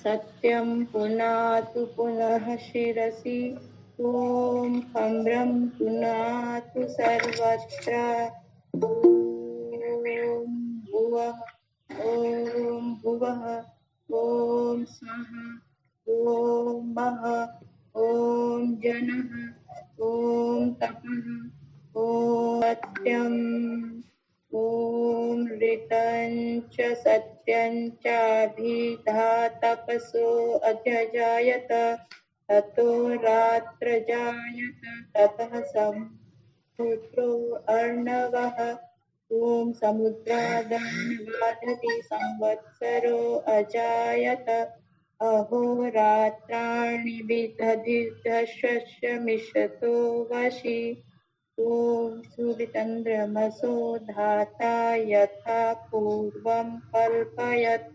सत्यं पुनातु पुनः शिरसि। ॐ खम्रं पुनातु सर्वत्र। ॐ भुवः ॐ भुवः ॐ स्वः ॐ वः ॐ जनः ॐ तपः ॐ सत्यम् ॐ ऋतं च सत्यं चाभिधातपसो अध्यजायत ततो रात्र जायत ततः समुद्रो अर्णवः। ॐ समुद्रादर्णवादति संवत्सरो अजायत अहोरात्राणि विदधिर्दशस्य मिषतो वशि। ॐ सूर्यचन्द्रमसो धाता यथा पूर्वं कल्पयत्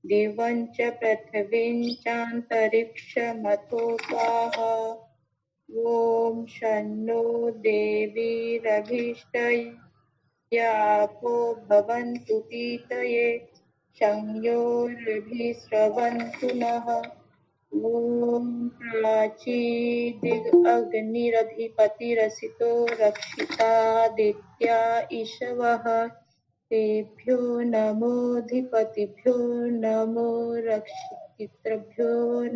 दिवं च पृथिवीं चान्तरिक्षमथो स्वाहा। ॐ शन्नो देवीरभीष्टयापो भवन्तु पीतये संयोरभिस्रवन्तु नः। ॐ प्राचीदिग्निरधिपतिरसितो रक्षितादित्या इषवः तेभ्यो नमोऽधिपतिभ्यो नमो रक्षितृभ्यो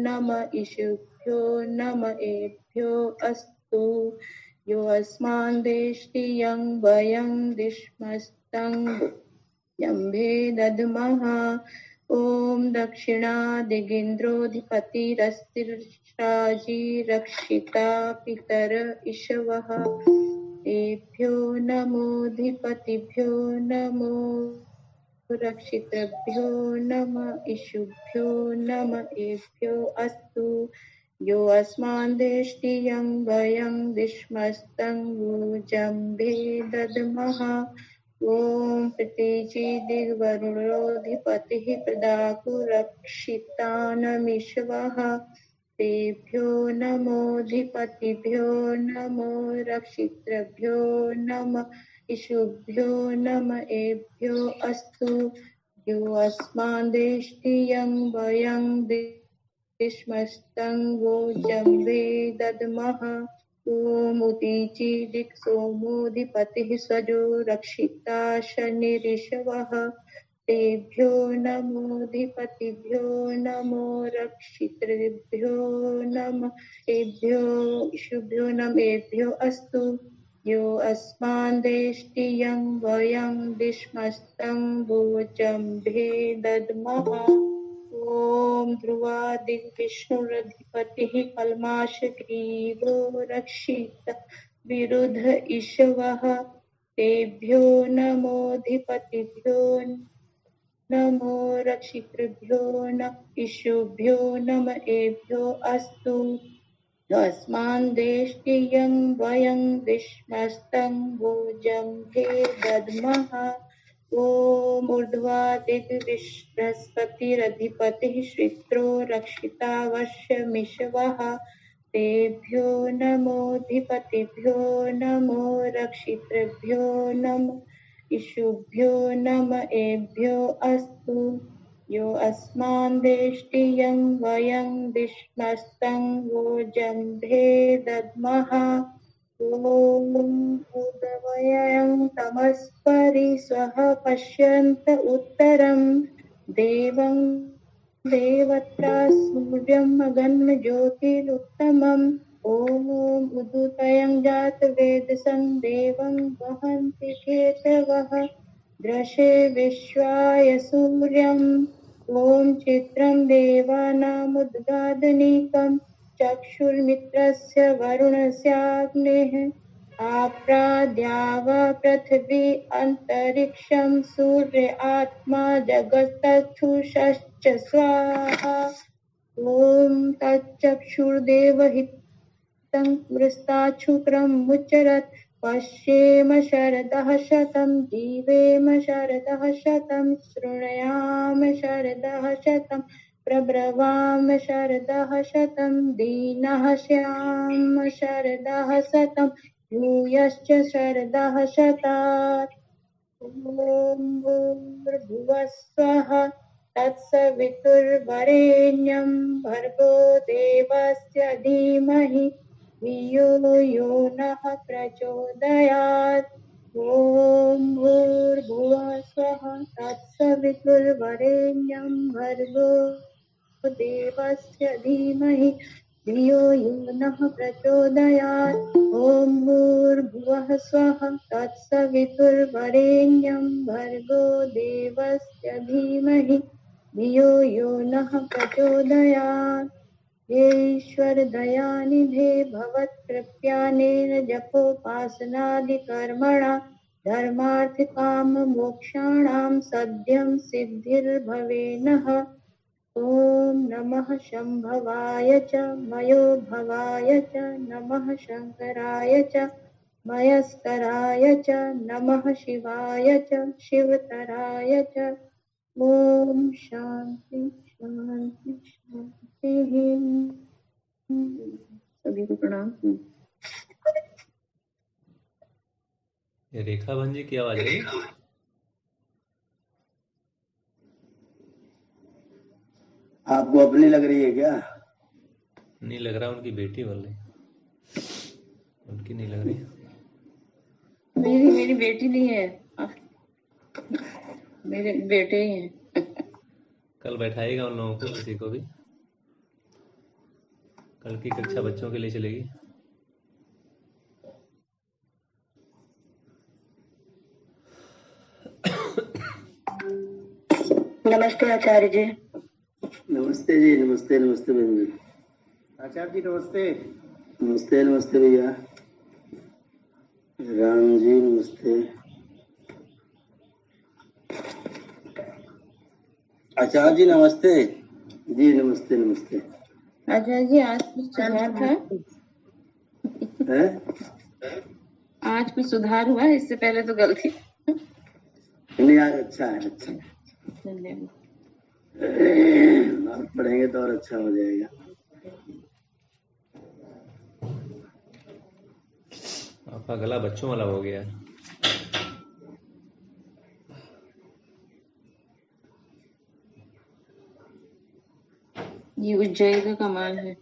नम इषुभ्यो नम एभ्यो अस्तु। यो अस्मान् देष्टि यं वयं दिश्मस्तं जम्भे दद्मः। ॐ दक्षिणादिगिन्द्रोऽधिपतिरस्तिर्षाजी रक्षिता पितर इषवः तेभ्यो नमोऽधिपतिभ्यो नमो रक्षितृभ्यो नम इषुभ्यो नम एभ्यो अस्तु। यो अस्मान् देष्टि यं वयं दिश्मस्तं जम्भे दद्मः। ॐ प्रतीचिदिग्वरुणोऽधिपतिः प्रदातुरक्षितानमिषवः तेभ्यो नमोऽधिपतिभ्यो नमो रक्षितृभ्यो नम इषुभ्यो नम एभ्यो अस्तु। यो अस्मान् देष्टि यं वयं दिश्मस्तं जम्भे दद्मः। ॐ उदीचीदिक्सोमोऽधिपतिः स्वजो रक्षिता शनिरिषवः तेभ्यो नमोऽधिपतिभ्यो नमो रक्षितृभ्यो नम एभ्यो इषुभ्यो नम एभ्यो अस्तु। यो अस्मान् देष्टि यं वयं दिश्मस्तं जम्भे दद्मः। ॐ ध्रुवादिविष्णुरधिपतिः कल्माषग्रीवो रक्षित विरुद्ध इषवः तेभ्यो नमोऽधिपतिभ्यो नमो रक्षितृभ्यो न इषुभ्यो नम एभ्यो अस्तु। अस्मान् देष्टि यं वयं दिश्मस्तं जम्भे दद्मः। ॐ ऊर्ध्वादिग्बृहस्पतिरधिपतिः श्रित्रो रक्षिता वश्यमिषवः तेभ्यो नमोऽधिपतिभ्यो नमो रक्षितृभ्यो नम इषुभ्यो नम एभ्यो अस्तु। यो अस्मान् देष्टि यं वयं दिश्मस्तं जम्भे दद्मः। ॐ उदवयं तमस्परि स्वः पश्यन्त उत्तरं देवं देवत्रा सूर्यं मगन्मज्योतिरुत्तमम्। ॐ उदुतयं जातवेदसं देवं वहन्ति केतवः दृशे विश्वाय सूर्यम्। ॐ चित्रं देवानामुद्गादनीकं चक्षुर्मित्रस्य वरुणस्याग्नेः आप्राद्यावा पृथिवी अन्तरिक्षं सूर्य आत्मा जगत्चक्षुषश्च स्वाहा। ॐ तच्चक्षुर्देवहितं पुरस्ताच्छुक्रं मुच्चरत् पश्येम शरदः शतं जीवेम शरदः शतं शृणुयाम शरदः शतं प्रब्रवाम शरदः शतं दीनः स्याम शरदः शतं भूयश्च शरदः शतात्। ॐ भूर्भुवः स्वः तत्सवितुर्वरेण्यं भर्गो देवस्य धीमहि धियो यो नः प्रचोदयात्। ॐ भूर्भुवः स्वः तत्सवितुर्वरेण्यं भर्गो देवस्य धीमहि धियो यो नः प्रचोदयात्। ॐ भूर्भुवः स्वः तत्सवितुर्वरेण्यं भर्गो देवस्य धीमहि धियो यो नः प्रचोदयात्। ईश्वर दयानिधे भवत्कृपानेन जपोपासनादिकर्मणा धर्मार्थकाममोक्षाणां सद्यं सिद्धिर्भवे नः। ॐ नमः शम्भवाय च मयो भवाय च नमः शङ्कराय च मयस्कराय च नमः शिवाय च शिवतराय च। ॐ शान्ति शान्ति शान्तिः। सभी को प्रणाम। ये रेखा बहन जी की आवाज है? आपको अपनी लग रही है क्या? नहीं लग रहा, उनकी बेटी बोल रही। उनकी नहीं लग रही। मेरी बेटी नहीं है, मेरे बेटे ही हैं। कल बैठाएगा उन लोगों को, किसी को भी। कल की कक्षा बच्चों के लिए चलेगी। नमस्ते आचार्य जी। नमस्ते जी, नमस्ते नमस्ते बहन जी। आचार्य जी नमस्ते। नमस्ते नमस्ते भैया। राम जी नमस्ते। आचार्य जी नमस्ते। जी नमस्ते नमस्ते। आचार्य जी आज कुछ सुधार था? है? आज कुछ सुधार हुआ? इससे पहले तो गलती। नहीं यार, अच्छा है, अच्छा है। धन्यवाद। आप पढ़ेंगे तो और अच्छा हो जाएगा। आपका गला बच्चों वाला हो गया। ये उज्जैन का कमाल है।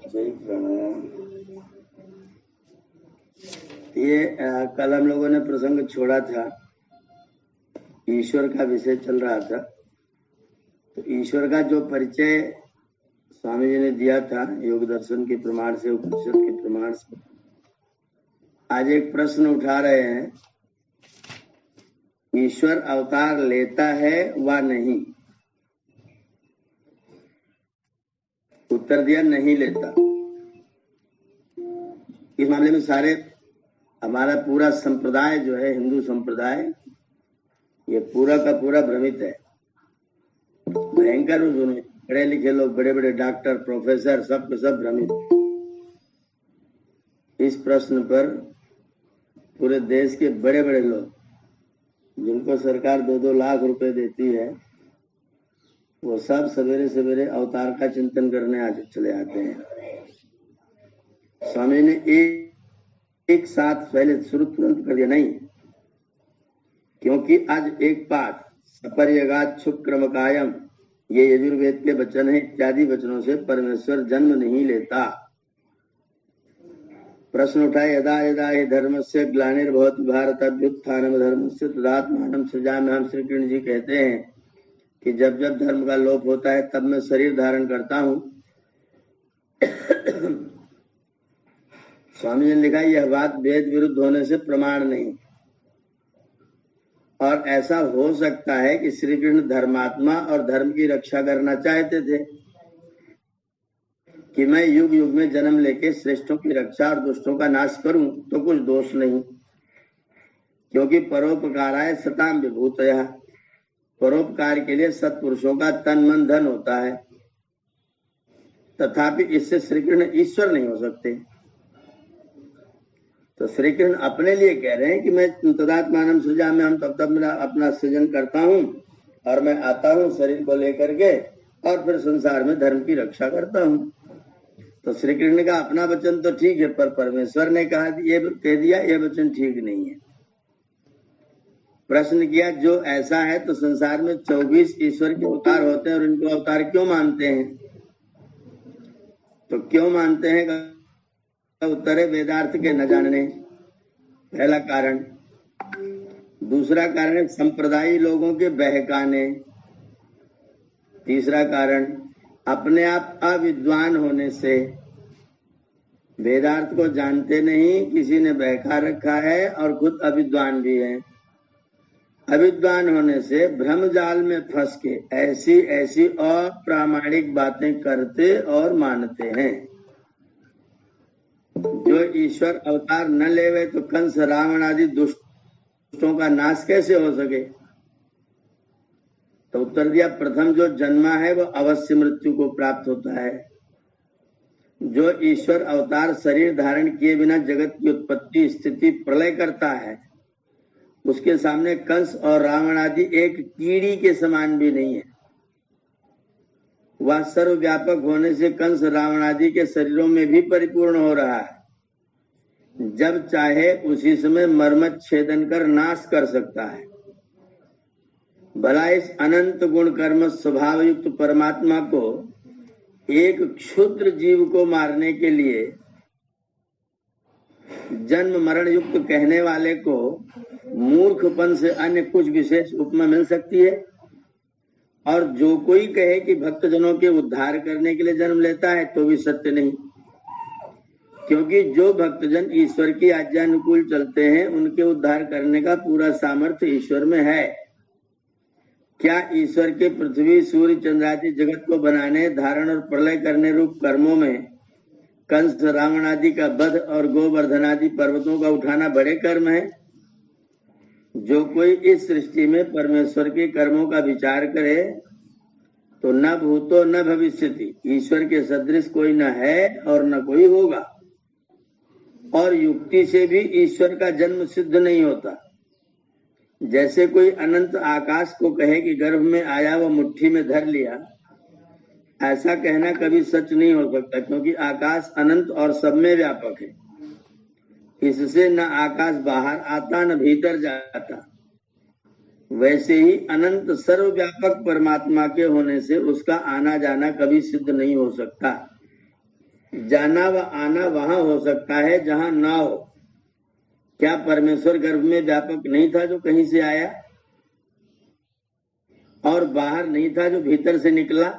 जय प्रणाम। ये कल हम लोगों ने प्रसंग छोड़ा था, ईश्वर का विषय चल रहा था। तो ईश्वर का जो परिचय स्वामी जी ने दिया था योग दर्शन के प्रमाण से, उपनिषद के प्रमाण से, आज एक प्रश्न उठा रहे हैं, ईश्वर अवतार लेता है व नहीं? उत्तर दिया नहीं लेता। इस मामले में सारे हमारा पूरा संप्रदाय जो है, हिंदू संप्रदाय, ये पूरा का पूरा भ्रमित है। भयंकर पढ़े लिखे लोग, बड़े बड़े डॉक्टर, प्रोफेसर, सब के सब भ्रमित। इस प्रश्न पर पूरे देश के बड़े बड़े लोग, जिनको सरकार 2-2 लाख रुपए देती है, वो सब सवेरे सवेरे अवतार का चिंतन करने आज चले आते हैं। स्वामी ने एक साथ पहले शुरू तुरंत कर दिया, नहीं, क्योंकि आज एक पाठ सपर्यगात शुक्रम कायम, ये यजुर्वेद के वचन है, इत्यादि वचनों से परमेश्वर जन्म नहीं लेता। प्रश्न उठाए, यदा यदा हि धर्मस्य ग्लानिर्भवति भारत अभ्युत्थानम धर्मस्य तदात्मानं सृजाम्यहम्। श्री कृष्ण जी कहते हैं कि जब जब धर्म का लोप होता है तब मैं शरीर धारण करता हूं। स्वामी जी ने लिखा, यह बात वेद विरुद्ध होने से प्रमाण नहीं, और ऐसा हो सकता है कि श्री कृष्ण धर्मात्मा और धर्म की रक्षा करना चाहते थे कि मैं युग युग में जन्म लेके श्रेष्ठों की रक्षा और दुष्टों का नाश करूं, तो कुछ दोष नहीं, क्योंकि परोपकाराय सताम विभूतयः, परोपकार के लिए सत्पुरुषों का तन मन धन होता है। तथापि इससे श्री कृष्ण ईश्वर नहीं हो सकते। तो श्री कृष्ण अपने लिए कह रहे हैं कि मैं तदात्मानं सृजाम्यहम्, तब तब मेरा अपना सृजन करता हूं और मैं आता हूं शरीर को लेकर के, और फिर संसार में धर्म की रक्षा करता हूं। तो श्री कृष्ण का अपना वचन तो ठीक है, पर परमेश्वर ने कहा, ये कह दिया, ये वचन ठीक नहीं है। प्रश्न किया जो ऐसा है तो संसार में 24 ईश्वर के अवतार होते हैं और इनको अवतार क्यों मानते हैं? तो क्यों मानते हैं का उत्तर है वेदार्थ के न जानने, पहला कारण। दूसरा कारण है संप्रदायी लोगों के बहकाने। तीसरा कारण अपने आप अविद्वान होने से, वेदार्थ को जानते नहीं, किसी ने बहका रखा है और खुद अविद्वान भी है। अविद्वान होने से भ्रम जाल में फंस के ऐसी ऐसी अप्रामाणिक बातें करते और मानते हैं। जो ईश्वर अवतार न लेवे तो कंस रावण आदि दुष्टों का नाश कैसे हो सके? तो उत्तर दिया प्रथम जो जन्मा है वो अवश्य मृत्यु को प्राप्त होता है। जो ईश्वर अवतार शरीर धारण किए बिना जगत की उत्पत्ति स्थिति प्रलय करता है, उसके सामने कंस और रावण आदि एक कीड़ी के समान भी नहीं है। वह सर्वव्यापक होने से कंस रावण आदि के शरीरों में भी परिपूर्ण हो रहा है। जब चाहे उसी समय मर्मत छेदन कर नाश कर सकता है। भला इस अनंत गुण कर्म स्वभाव युक्त परमात्मा को एक क्षुद्र जीव को मारने के लिए जन्म मरण युक्त कहने वाले को मूर्खपन से अन्य कुछ विशेष उपमा मिल सकती है? और जो कोई कहे कि भक्तजनों के उद्धार करने के लिए जन्म लेता है तो भी सत्य नहीं, क्योंकि जो भक्तजन ईश्वर की आज्ञा अनुकूल चलते हैं उनके उद्धार करने का पूरा सामर्थ्य ईश्वर में है। क्या ईश्वर के पृथ्वी सूर्य चंद्रादि जगत को बनाने धारण और प्रलय करने रूप कर्मों में कंस रावण आदि का वध और गोवर्धन आदि पर्वतों का उठाना बड़े कर्म है? जो कोई इस सृष्टि में परमेश्वर के कर्मों का विचार करे तो न भूतो न भविष्यति, ईश्वर के सदृश कोई न है और न कोई होगा। और युक्ति से भी ईश्वर का जन्म सिद्ध नहीं होता। जैसे कोई अनंत आकाश को कहे कि गर्भ में आया व मुट्ठी में धर लिया, ऐसा कहना कभी सच नहीं हो सकता, क्योंकि आकाश अनंत और सब में व्यापक है। इससे न आकाश बाहर आता न भीतर जाता। वैसे ही अनंत सर्वव्यापक परमात्मा के होने से उसका आना जाना कभी सिद्ध नहीं हो सकता। जाना व आना वहां हो सकता है जहां ना हो। क्या परमेश्वर गर्भ में व्यापक नहीं था जो कहीं से आया, और बाहर नहीं था जो भीतर से निकला?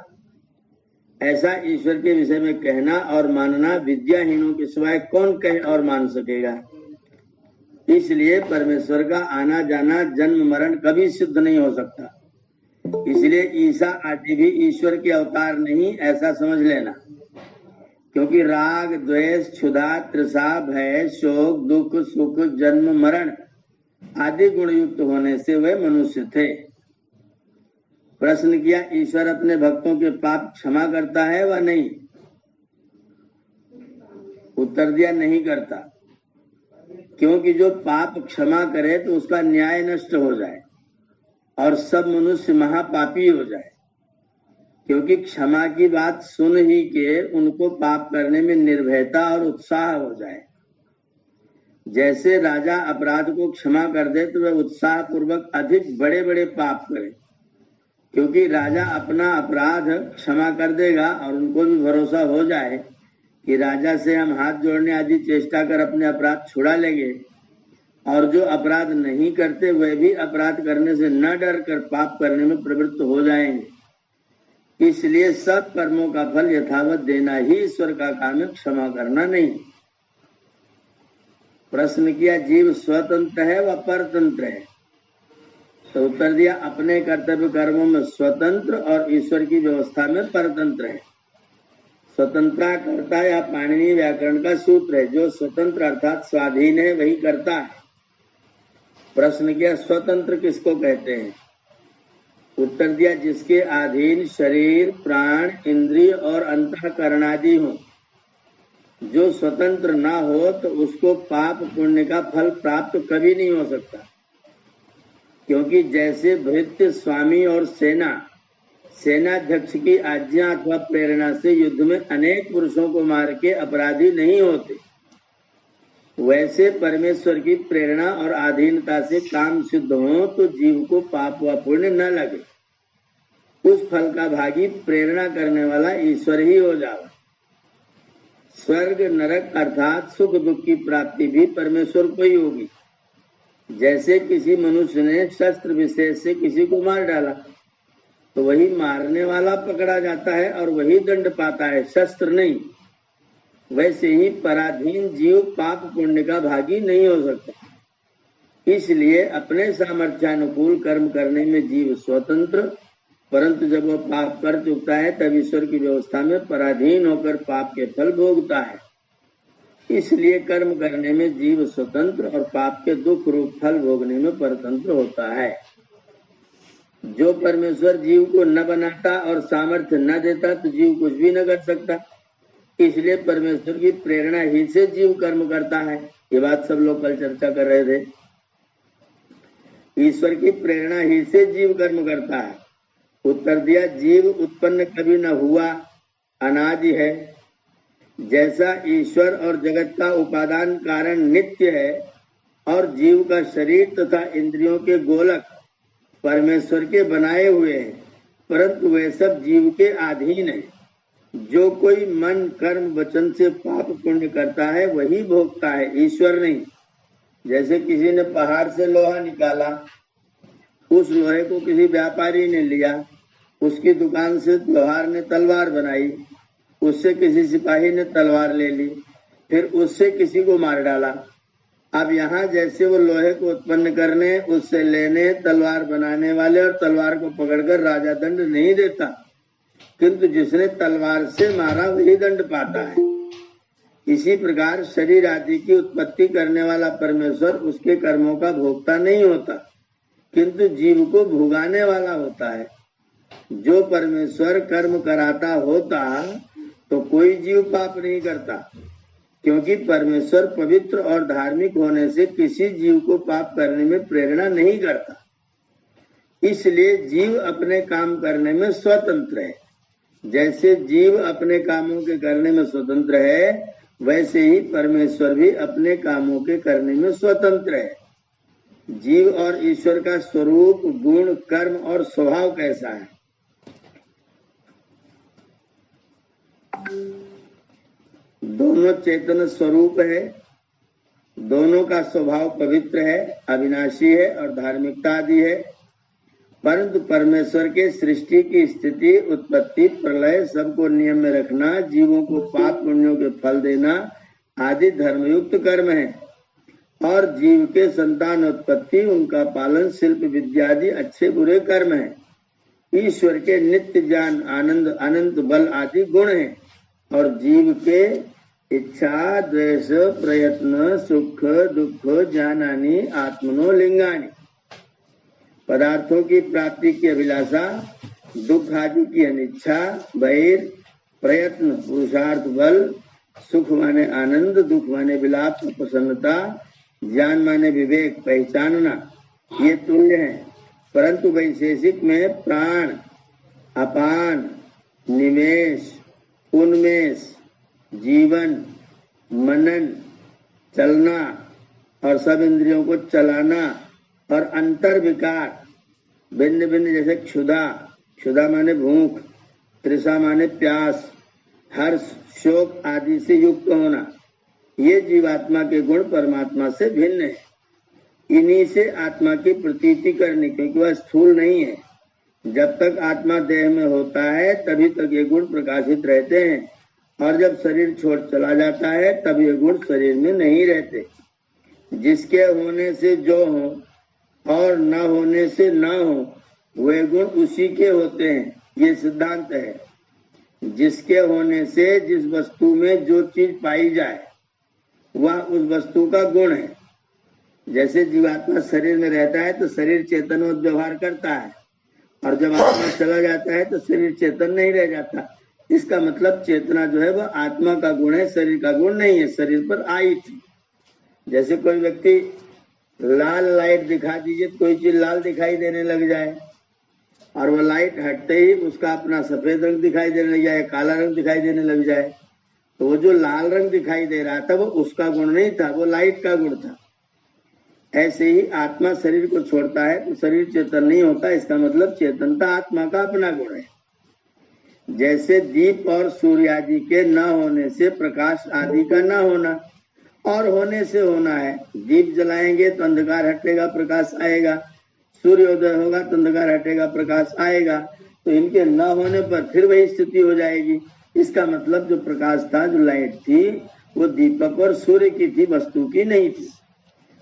ऐसा ईश्वर के विषय में कहना और मानना विद्याहीनों के सिवाय कौन कहे और मान सकेगा? इसलिए परमेश्वर का आना जाना जन्म मरण कभी सिद्ध नहीं हो सकता। इसलिए ईसा आदि भी ईश्वर के अवतार नहीं, ऐसा समझ लेना। क्योंकि राग द्वेष क्षुधा तृषा भय शोक दुख सुख जन्म मरण आदि गुण युक्त होने से वे मनुष्य थे। प्रश्न किया ईश्वर अपने भक्तों के पाप क्षमा करता है व नहीं? उत्तर दिया नहीं करता, क्योंकि जो पाप क्षमा करे तो उसका न्याय नष्ट हो जाए और सब मनुष्य महापापी हो जाए। क्योंकि क्षमा की बात सुन ही के उनको पाप करने में निर्भयता और उत्साह हो जाए। जैसे राजा अपराध को क्षमा कर दे तो वह उत्साह पूर्वक अधिक बड़े बड़े पाप करे, क्योंकि राजा अपना अपराध क्षमा कर देगा और उनको भी भरोसा हो जाए कि राजा से हम हाथ जोड़ने आदि चेष्टा कर अपने अपराध छुड़ा लेंगे। और जो अपराध नहीं करते वह भी अपराध करने से न डर कर पाप करने में प्रवृत्त हो जाएंगे। इसलिए सब कर्मों का फल यथावत देना ही ईश्वर का काम है, क्षमा करना नहीं। प्रश्न किया जीव स्वतंत्र है व परतंत्र है? तो उत्तर दिया अपने कर्तव्य कर्मों में स्वतंत्र और ईश्वर की व्यवस्था में परतंत्र है। स्वतंत्रता कर्ता या पाणिनीय व्याकरण का सूत्र है। जो स्वतंत्र अर्थात स्वाधीन है वही करता है। प्रश्न किया स्वतंत्र किसको कहते हैं? उत्तर दिया जिसके अधीन शरीर प्राण इंद्रिय और अंतःकरण आदि हो। जो स्वतंत्र ना हो तो उसको पाप पुण्य का फल प्राप्त कभी नहीं हो सकता। क्योंकि जैसे भृत्य स्वामी और सेनाध्यक्ष की आज्ञा अथवा प्रेरणा से युद्ध में अनेक पुरुषों को मार के अपराधी नहीं होते, वैसे परमेश्वर की प्रेरणा और अधीनता से काम सिद्ध हो तो जीव को पाप व पुण्य न लगे। उस फल का भागी प्रेरणा करने वाला ईश्वर ही हो जाए। स्वर्ग नरक अर्थात सुख दुख की प्राप्ति भी परमेश्वर को ही होगी। जैसे किसी मनुष्य ने शस्त्र विशेष से किसी को मार डाला तो वही मारने वाला पकड़ा जाता है और वही दंड पाता है, शस्त्र नहीं। वैसे ही पराधीन जीव पाप पुण्य का भागी नहीं हो सकता। इसलिए अपने सामर्थ्यानुकूल कर्म करने में जीव स्वतंत्र, परंतु जब वह पाप कर चुकता है तब ईश्वर की व्यवस्था में पराधीन होकर पाप के फल भोगता है। इसलिए कर्म करने में जीव स्वतंत्र और पाप के दुख रूप फल भोगने में परतंत्र होता है। जो परमेश्वर जीव को न बनाता और सामर्थ्य न देता तो जीव कुछ भी न कर सकता। इसलिए परमेश्वर की प्रेरणा ही से जीव कर्म करता है। ये बात सब लोग कल चर्चा कर रहे थे। ईश्वर की प्रेरणा ही से जीव कर्म करता है। उत्तर दिया, जीव उत्पन्न कभी न हुआ, अनादि है। जैसा ईश्वर और जगत का उपादान कारण नित्य है और जीव का शरीर तथा इंद्रियों के गोलक परमेश्वर के बनाए हुए हैं, परंतु वे सब जीव के अधीन है। जो कोई मन कर्म वचन से पाप पुण्य करता है वही भोगता है, ईश्वर नहीं। जैसे किसी ने पहाड़ से लोहा निकाला, उस लोहे को किसी व्यापारी ने लिया, उसकी दुकान से लोहार ने तलवार बनाई, उससे किसी सिपाही ने तलवार ले ली, फिर उससे किसी को मार डाला। अब यहाँ जैसे वो लोहे को उत्पन्न करने, उससे लेने, तलवार बनाने वाले और तलवार को पकड़कर राजा दंड नहीं देता, किंतु जिसने तलवार से मारा वही दंड पाता है। इसी प्रकार शरीर आदि की उत्पत्ति करने वाला परमेश्वर उसके कर्मों का भोक्ता नहीं होता, किंतु जीव को भुगाने वाला होता है। जो परमेश्वर कर्म कराता होता तो कोई जीव पाप नहीं करता, क्योंकि परमेश्वर पवित्र और धार्मिक होने से किसी जीव को पाप करने में प्रेरणा नहीं करता। इसलिए जीव अपने काम करने में स्वतंत्र है। जैसे जीव अपने कामों के करने में स्वतंत्र है, वैसे ही परमेश्वर भी अपने कामों के करने में स्वतंत्र है। जीव और ईश्वर का स्वरूप, गुण, कर्म और स्वभाव कैसा है? दोनों चेतन स्वरूप है, दोनों का स्वभाव पवित्र है, अविनाशी है और धार्मिकता आदि है। परंतु परमेश्वर के सृष्टि की स्थिति, उत्पत्ति, प्रलय सबको नियम में रखना, जीवों को पाप पुण्यों के फल देना आदि धर्मयुक्त कर्म है। और जीव के संतान उत्पत्ति, उनका पालन, शिल्प विद्या आदि अच्छे बुरे कर्म है। ईश्वर के नित्य ज्ञान, आनंद, अनंत बल आदि गुण है। और जीव के इच्छा, द्वेष, प्रयत्न, सुख दुख, ज्ञानानि आत्मनो लिंगानि, पदार्थों की प्राप्ति की अभिलाषा, दुख आदि की अनिच्छा, वैर, प्रयत्न, पुरुषार्थ, बल, सुख माने आनंद, दुख माने विलाप, प्रसन्नता, ज्ञान माने विवेक, पहचानना, ये तुल्य है। परंतु वैशेषिक में प्राण, अपान, निमेष, उन्मेष, जीवन, मनन, चलना और सब इंद्रियों को चलाना और अंतर विकार भिन्न भिन्न, जैसे क्षुधा, क्षुधा माने भूख, तृषा माने प्यास, हर्ष, शोक आदि से युक्त होना, ये जीवात्मा के गुण परमात्मा से भिन्न है। इन्हीं से आत्मा की प्रतीति करनी, क्योंकि वह स्थूल नहीं है। जब तक आत्मा देह में होता है तभी तक ये गुण प्रकाशित रहते हैं, और जब शरीर छोड़ चला जाता है तब ये गुण शरीर में नहीं रहते। जिसके होने से जो हो और न होने से न हो, वे गुण उसी के होते हैं, ये सिद्धांत है। जिसके होने से जिस वस्तु में जो चीज पाई जाए वह उस वस्तु का गुण है। जैसे जीवात्मा शरीर में रहता है तो शरीर चेतनवत व्यवहार करता है, और जब आत्मा चला जाता है तो शरीर चेतन नहीं रह जाता। इसका मतलब चेतना जो है वह आत्मा का गुण है, शरीर का गुण नहीं है। शरीर पर आई थी। जैसे कोई व्यक्ति लाल लाइट दिखा दीजिए, कोई चीज लाल दिखाई देने लग जाए, और वो लाइट हटते ही उसका अपना सफेद रंग दिखाई देने लग जाए, काला रंग दिखाई देने लग जाए, तो वो जो लाल रंग दिखाई दे रहा था वो उसका गुण नहीं था, वो लाइट का गुण था। ऐसे ही आत्मा शरीर को छोड़ता है तो शरीर चेतन नहीं होता, इसका मतलब चेतनता आत्मा का अपना गुण है। जैसे दीप और सूर्य आदि के न होने से प्रकाश आदि का न होना, और होने से होना है। दीप जलाएंगे तो अंधकार हटेगा, प्रकाश आएगा, सूर्योदय होगा तो अंधकार हटेगा, प्रकाश आएगा। तो इनके न होने पर फिर वही स्थिति हो जाएगी। इसका मतलब जो प्रकाश था, जो लाइट थी, वो दीपक और सूर्य की थी, वस्तु की नहीं थी।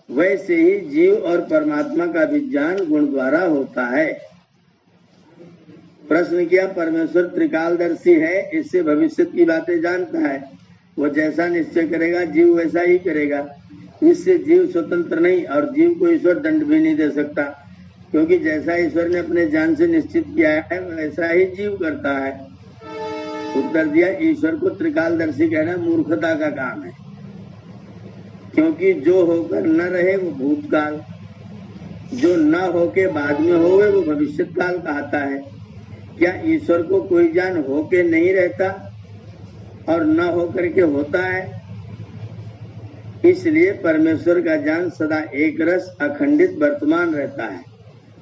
वैसे ही जीव और परमात्मा का विज्ञान गुण द्वारा होता है। प्रश्न किया, परमेश्वर त्रिकालदर्शी है, इससे भविष्य की बातें जानता है। वो जैसा निश्चय करेगा जीव वैसा ही करेगा। इससे जीव स्वतंत्र नहीं, और जीव को ईश्वर दंड भी नहीं दे सकता, क्योंकि जैसा ईश्वर ने अपने ज्ञान से निश्चित किया है वैसा ही जीव करता है। उत्तर दिया, ईश्वर को त्रिकालदर्शी कहना मूर्खता का काम है, क्योंकि जो होकर न रहे वो भूतकाल, जो न होके बाद में होवे वो भविष्यत काल कहता है। क्या ईश्वर को कोई ज्ञान होके नहीं रहता और न होकर के होता है? इसलिए परमेश्वर का ज्ञान सदा एक रस अखंडित वर्तमान रहता है।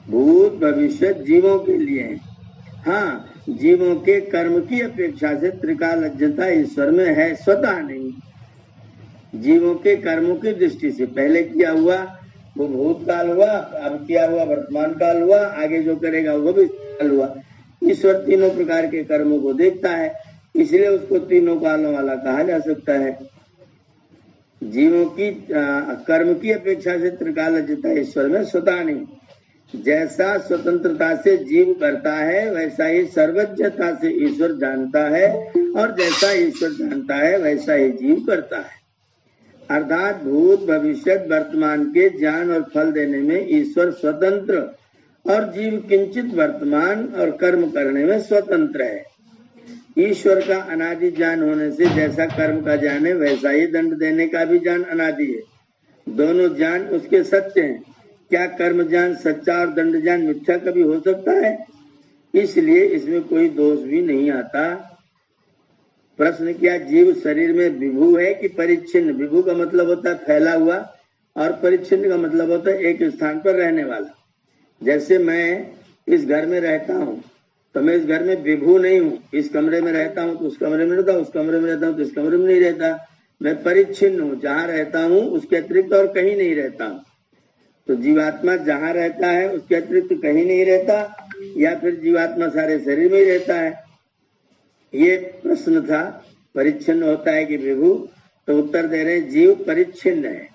भूत भविष्य जीवों के लिए है। हाँ, जीवों के कर्म की अपेक्षा से त्रिकालज्ञता ईश्वर में है, स्वतः नहीं। जीवों के कर्मों की दृष्टि से पहले किया हुआ वो भूतकाल हुआ, अब किया हुआ वर्तमान काल हुआ, आगे जो करेगा वो भी काल हुआ। ईश्वर तीनों प्रकार के कर्मों को देखता है, इसलिए उसको तीनों कालों वाला कहा जा सकता है। जीवों की कर्म की अपेक्षा से त्रिकालज्ञता ईश्वर में स्वतः नहीं। जैसा स्वतंत्रता से जीव करता है वैसा ही सर्वज्ञता से ईश्वर जानता है, और जैसा ईश्वर जानता है वैसा ही जीव करता है। अर्थात भूत भविष्य वर्तमान के ज्ञान और फल देने में ईश्वर स्वतंत्र, और जीव किंचित वर्तमान और कर्म करने में स्वतंत्र है। ईश्वर का अनादि ज्ञान होने से जैसा कर्म का ज्ञान है वैसा ही दंड देने का भी ज्ञान अनादि है। दोनों ज्ञान उसके सत्य हैं। क्या कर्म ज्ञान सच्चा और दंड ज्ञान मिथ्या कभी हो सकता है? इसलिए इसमें कोई दोष भी नहीं आता। प्रश्न किया, जीव शरीर में विभू है कि परिच्छिन्न? विभू का मतलब होता है फैला हुआ, और परिच्छिन्न का मतलब होता है एक स्थान पर रहने वाला। जैसे मैं इस घर में रहता हूँ तो मैं इस घर में विभू नहीं हूँ। इस कमरे में रहता हूँ तो उस कमरे में रहता हूँ, उस कमरे में रहता हूँ तो इस कमरे में नहीं रहता। मैं परिच्छिन्न हूँ, जहाँ रहता हूँ उसके अतिरिक्त और कहीं नहीं रहता हूँ। तो जीवात्मा जहाँ रहता है उसके अतिरिक्त कहीं नहीं रहता, या फिर जीवात्मा सारे शरीर में ही रहता है? ये प्रश्न था। परिच्छिन्न होता है कि विभू? तो उत्तर दे रहे हैं, जीव परिच्छिन्न है।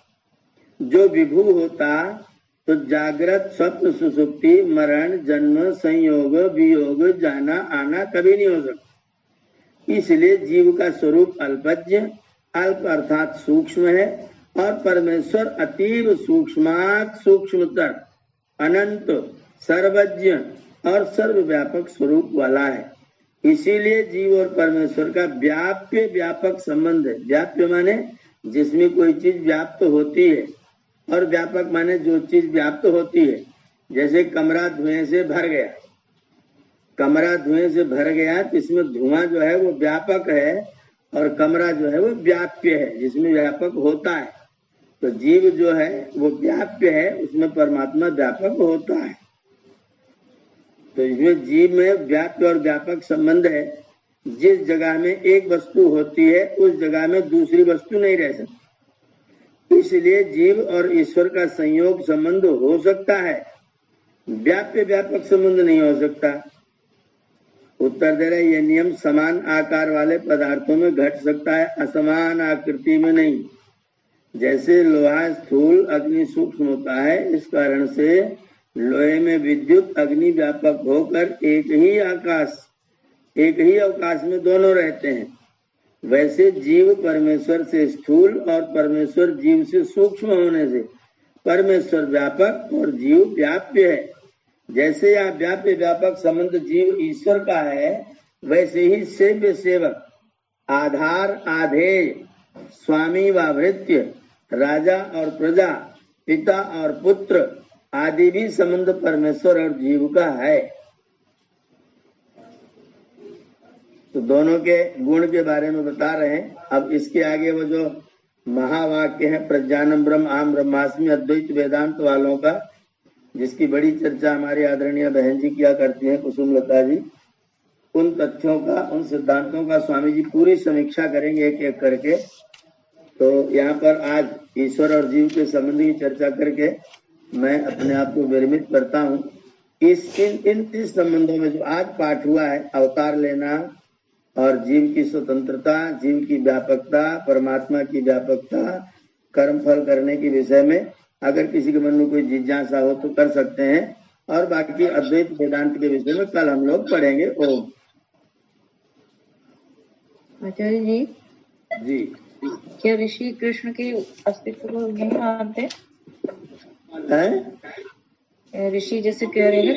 जो विभू होता तो जागृत स्वप्न सुसुप्ति मरण जन्म संयोग वियोग जाना आना कभी नहीं हो सकता। इसलिए जीव का स्वरूप अल्पज्ञ, अल्प अर्थात सूक्ष्म है, और परमेश्वर अतीव सूक्ष्मात सूक्ष्मतर अनंत सर्वज्ञ और सर्वव्यापक स्वरूप वाला है। इसीलिए जीव और परमेश्वर का व्याप्य व्यापक संबंध है। व्याप्य माने जिसमें कोई चीज व्याप्त होती है, और व्यापक माने जो चीज व्याप्त होती है। जैसे कमरा धुएं से भर गया, कमरा धुएं से भर गया तो इसमें धुआं जो है वो व्यापक है, और कमरा जो है वो व्याप्य है, जिसमें व्यापक होता है। तो जीव जो है वो व्याप्य है, उसमें परमात्मा व्यापक होता है। तो इसमें जीव में व्याप्य और व्यापक संबंध है। जिस जगह में एक वस्तु होती है उस जगह में दूसरी वस्तु नहीं रह सकती। इसलिए जीव और ईश्वर का संयोग संबंध हो सकता है, व्याप्य व्यापक संबंध नहीं हो सकता। उत्तर दे रहे, यह नियम समान आकार वाले पदार्थों में घट सकता है, असमान आकृति में नहीं। जैसे लोहा स्थूल अग्नि सूक्ष्म होता है, इस कारण से लोहे में विद्युत अग्नि व्यापक होकर एक ही अवकाश में दोनों रहते हैं। वैसे जीव परमेश्वर से स्थूल और परमेश्वर जीव से सूक्ष्म होने से परमेश्वर व्यापक और जीव व्याप्य है। जैसे यह व्याप्य व्यापक संबंध जीव ईश्वर का है, वैसे ही सेव्य सेवक, आधार आधेय, स्वामी व भृत्य, राजा और प्रजा, पिता और पुत्र आदि भी संबंध परमेश्वर और जीव का है। तो दोनों के गुण के बारे में बता रहे हैं। अब इसके आगे वो जो महावाक्य है प्रज्ञानम ब्रह्म आम ब्रह्मास्मि अद्वैत वेदांत वालों का, जिसकी बड़ी चर्चा हमारी आदरणीय बहन जी किया करती हैं कुसुमलता जी, उन तथ्यों का, उन सिद्धांतों का स्वामी जी पूरी समीक्षा करेंगे एक एक करके। तो यहाँ पर आज ईश्वर और जीव के संबंध की चर्चा करके मैं अपने आप को विरमित करता हूँ। इन 30 संबंधों में जो आज पाठ हुआ है, अवतार लेना और जीव की स्वतंत्रता, जीव की व्यापकता, परमात्मा की व्यापकता, कर्म फल करने के विषय में अगर किसी के मन में कोई जिज्ञासा हो तो कर सकते हैं, और बाकी अद्वैत वेदांत के विषय में कल हम लोग पढ़ेंगे। ओम। आचार्य जी, जी क्या ऋषि कृष्ण के अस्तित्व को नहीं मानते? हैं? ऋषि जैसे कह रहे हैं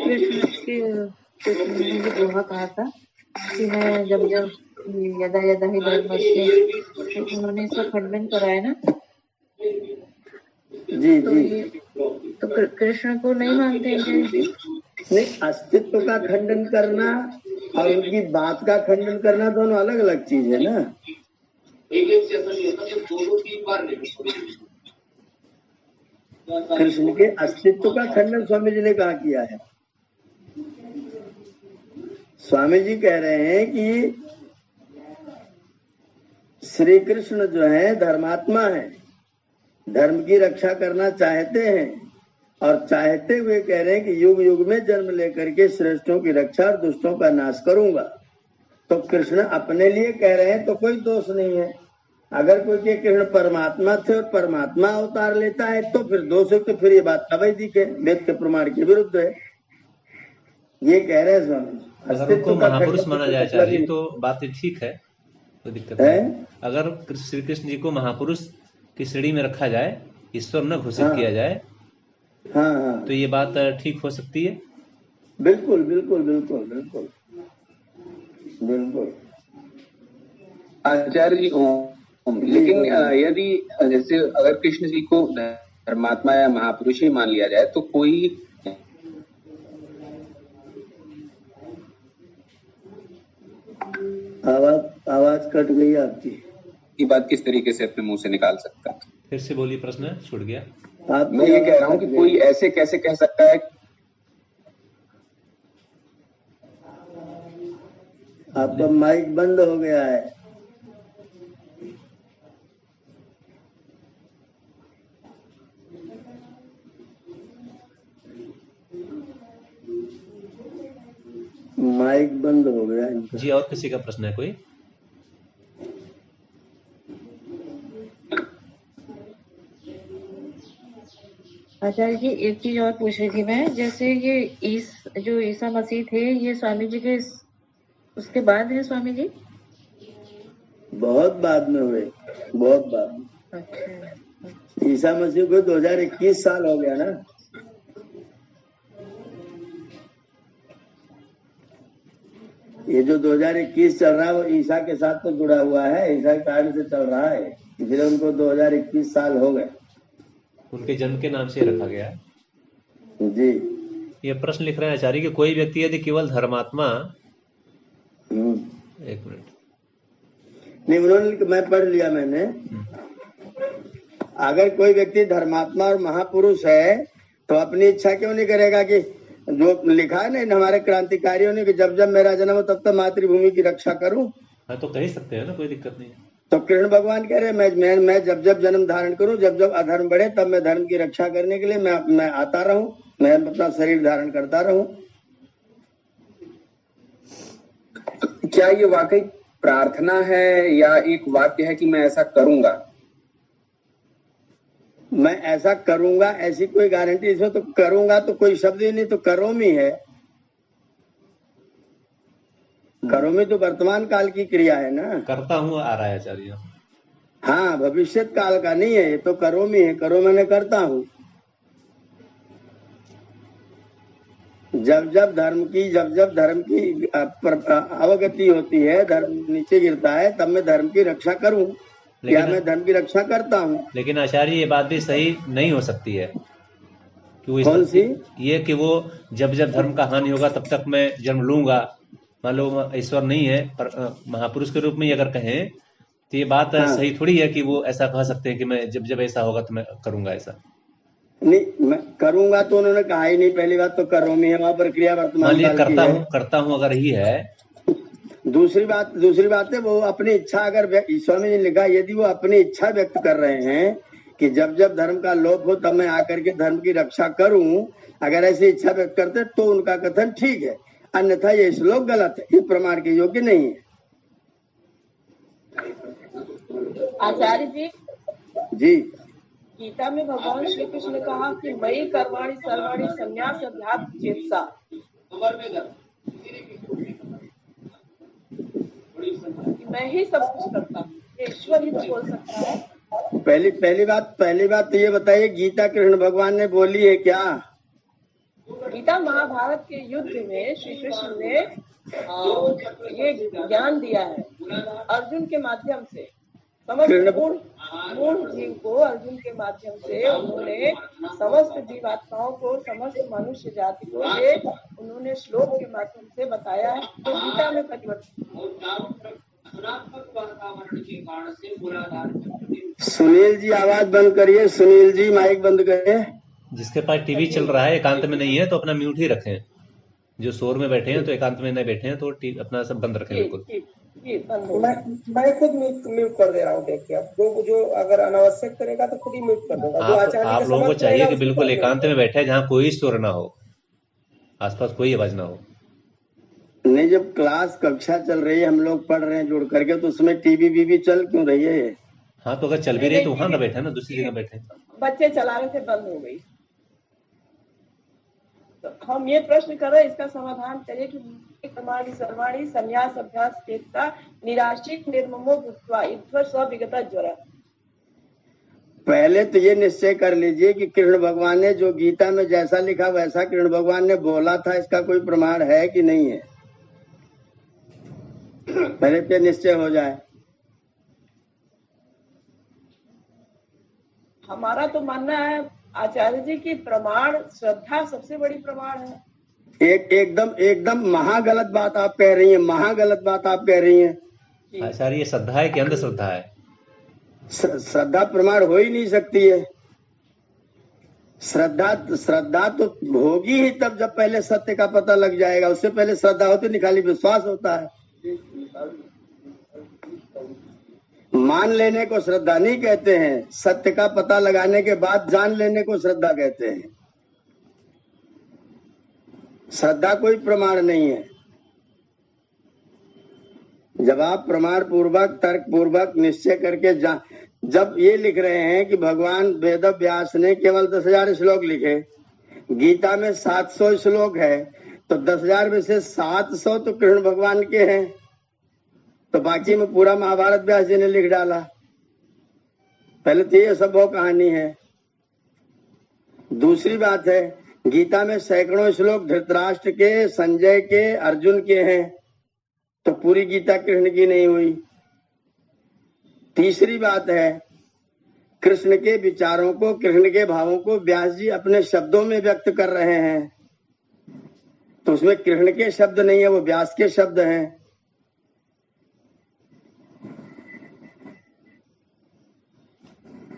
कृष्ण ने जो दोहा कहा था कि मैं जब यदा यदा ही धर्मस्य, तो उन्होंने इसका खंडन कराया ना। जी तो जी। ये तो कृष्ण को नहीं मानते हैं क्या ऋषि? नहीं, अस्तित्व का खंडन करना और उनकी बात का खंडन करना दोनों अलग अलग चीज है ना। कृष्ण के अस्तित्व का खंडन स्वामी जी ने कहाँ किया है? स्वामी जी कह रहे हैं कि श्री कृष्ण जो है धर्मात्मा है, धर्म की रक्षा करना चाहते हैं, और चाहते हुए कह रहे हैं कि युग युग में जन्म लेकर के श्रेष्ठों की रक्षा और दुष्टों का नाश करूंगा। तो कृष्ण अपने लिए कह रहे हैं तो कोई दोष नहीं है। अगर कोई के कृष्ण परमात्मा थे और परमात्मा अवतार लेता है तो फिर दोष है, तो फिर ये बात अवैधिक है, वेद के प्रमाण के विरुद्ध है। ये कह रहे हैं स्वामी। अगर उनको महापुरुष माना जाए आचार्य तो बात ठीक है, कोई दिक्कत नहीं। अगर श्री कृष्ण जी को महापुरुष की श्रेणी में रखा जाए, ईश्वर न घोषित किया जाए, हाँ, तो ये बात ठीक हो सकती है। बिल्कुल बिल्कुल बिल्कुल बिल्कुल बिल्कुल। आचार्य जी लेकिन यदि जैसे अगर कृष्ण जी को धर्मात्मा या महापुरुष ही मान लिया जाए तो कोई आवाज कट गई आपकी। ये बात किस तरीके से अपने मुंह से निकाल सकता है? फिर से बोलिए, प्रश्न छूट गया। मैं ये कह रहा हूँ कि कोई ऐसे कैसे कह सकता है? आपका माइक बंद हो गया है। माइक बंद हो गया है जी। और किसी का प्रश्न है कोई? आचार्य जी, एक चीज और पूछ रही थी मैं, जैसे ये जो ईसा मसीह थे, ये स्वामी जी के उसके बाद है स्वामी जी? बहुत बाद में हुए, बहुत बाद में। अच्छा। ईसा मसीह को 2021 साल हो गया ना। ये जो 2021 चल रहा है वो ईसा के साथ तो जुड़ा हुआ है, ईसा के कारण से चल रहा है, इसलिए उनको 2021 साल हो गए। उनके जन्म के नाम से रखा गया है जी। ये प्रश्न लिख रहे हैं आचार्य कि कोई व्यक्ति यदि केवल धर्मात्मा, एक मिनट, नहीं उन्होंने, मैं पढ़ लिया मैंने। अगर कोई व्यक्ति धर्मात्मा और महापुरुष है तो अपनी इच्छा क्यों नहीं करेगा कि जो लिखा है ना हमारे क्रांतिकारियों ने कि जब जब मेरा जन्म हो तब तक मातृभूमि की रक्षा करूं। हाँ, तो कह ही सकते हैं ना, कोई दिक्कत नहीं। तो कृष्ण भगवान कह रहे हैं मैं जब जब जन्म धारण करूं, जब जब अधर्म बढ़े तब मैं धर्म की रक्षा करने के लिए मैं आता रहूं, मैं अपना शरीर धारण करता रहूं। क्या ये वाकई प्रार्थना है या एक वाक्य है कि मैं ऐसा करूंगा? मैं ऐसा करूंगा ऐसी कोई गारंटी इसमें तो करूंगा तो कोई शब्द ही नहीं, तो करोमी है। करोमी तो वर्तमान काल की क्रिया है ना। करता हूँ आ रहा है आचार्य। हाँ, भविष्य काल का नहीं है, ये तो करोमी है। करो मैंने करता हूँ। जब जब धर्म की अवगति होती है, धर्म नीचे गिरता है, तब मैं धर्म की रक्षा करूं या मैं धर्म की रक्षा करता हूं। लेकिन आचार्य ये बात भी सही नहीं हो सकती है कि वो कौन सी? ये कि वो जब जब धर्म का हानि होगा तब तक मैं जन्म लूंगा, मान लो ईश्वर नहीं है पर महापुरुष के रूप में ही अगर कहें तो ये बात हाँ। सही थोड़ी है कि वो ऐसा कह सकते हैं कि मैं जब जब ऐसा होगा तो मैं करूंगा ऐसा। नहीं, मैं करूंगा तो उन्होंने कहा ही नहीं। पहली बात तो करो में है, वहां पर क्रिया मान वर्तमान लीजिए काल की है। करता हूँ अगर ही है। दूसरी बात है वो अपनी इच्छा, अगर स्वामी जी ने लिखा यदि वो अपनी इच्छा व्यक्त कर रहे हैं कि जब जब धर्म का लोप हो तब मैं आकर के धर्म की रक्षा करूं, अगर ऐसी इच्छा व्यक्त करते तो उनका कथन ठीक है, अन्यथा ये श्लोक गलत है, ये प्रमाण के योग्य नहीं है। आचार्य जी जी, गीता में भगवान श्री कृष्ण ने कहा कि मयि कर्माणि सर्वाणि संन्यास अध्यात्म चेतसा, मैं ही सब कुछ करता हूँ, ये ईश्वर ही तो बोल सकता है। पहली बात तो ये बताइए, गीता कृष्ण भगवान ने बोली है क्या? गीता महाभारत के युद्ध में श्री कृष्ण ने ये ज्ञान दिया है अर्जुन के माध्यम से। समस्त मूढ़ जीव को अर्जुन के माध्यम से उन्होंने समस्त जीवात्माओं को, समस्त मनुष्य जाति को ये उन्होंने श्लोक के माध्यम से बताया है। तो गीता में परिवर्तन। सुनील जी आवाज बंद करिए, सुनील जी माइक बंद करिए। जिसके पास टीवी चल रहा है एकांत में नहीं है तो अपना म्यूट ही रखें। जो शोर में बैठे हैं तो एकांत में नहीं बैठे हैं तो अपना सब बंद रखें बिल्कुल। मैं खुद म्यूट कर दे रहा हूँ। देखिए अब जो अगर अनावश्यक करेगा तो खुद ही म्यूट कर दूंगा। आप लोगों को चाहिए कि बिल्कुल एकांत में बैठे जहाँ कोई शोर ना हो, आसपास कोई आवाज ना हो। नहीं, जब क्लास कक्षा चल रही है, हम लोग पढ़ रहे हैं जुड़ करके, तो उसमें टीवी बीवी चल क्यों रही है? हाँ, तो अगर चल भी रही तो वहां ना बैठे ना, दूसरी जगह बैठे। बच्चे चला रहे थे, बंद हो गई। तो हम ये प्रश्न कर रहे हैं, इसका समाधान करिए कि कर्माणि सर्वाणि संन्यास अभ्यास चेतसा निराशिक निर्ममो भूत्वा ईश्वर स्विगता ज्वर। पहले तो ये निश्चय कर लीजिए कि कृष्ण भगवान ने जो गीता में जैसा लिखा वैसा कृष्ण भगवान ने बोला था, इसका कोई प्रमाण है कि नहीं है? पहले तो निश्चय हो जाए। हमारा तो मानना है आचार्य जी की प्रमाण श्रद्धा सबसे बड़ी प्रमाण है। एकदम महागलत बात आप कह रही हैं, महागलत बात आप कह रही हैं। आचार्य, ये श्रद्धा है कि अंधश्रद्धा है? श्रद्धा प्रमाण हो ही नहीं सकती है। श्रद्धा तो होगी ही तब जब पहले सत्य का पता लग जाएगा। उससे पहले श्रद्धा होती नहीं, खाली विश्वास होता है। मान लेने को श्रद्धा नहीं कहते हैं, सत्य का पता लगाने के बाद जान लेने को श्रद्धा कहते हैं। श्रद्धा कोई प्रमाण नहीं है। जब आप प्रमाण पूर्वक, तर्क पूर्वक निश्चय करके जब ये लिख रहे हैं कि भगवान वेद व्यास ने केवल 10,000 श्लोक लिखे, गीता में 700 श्लोक है, तो 10,000 में से 700 तो कृष्ण भगवान के हैं, तो बाकी में पूरा महाभारत व्यास जी ने लिख डाला। पहले तो ये असंभव कहानी है। दूसरी बात है, गीता में सैकड़ों श्लोक धृतराष्ट्र के, संजय के, अर्जुन के हैं, तो पूरी गीता कृष्ण की नहीं हुई। तीसरी बात है, कृष्ण के विचारों को, कृष्ण के भावों को व्यास जी अपने शब्दों में व्यक्त कर रहे हैं, तो उसमें कृष्ण के शब्द नहीं है, वो व्यास के शब्द हैं।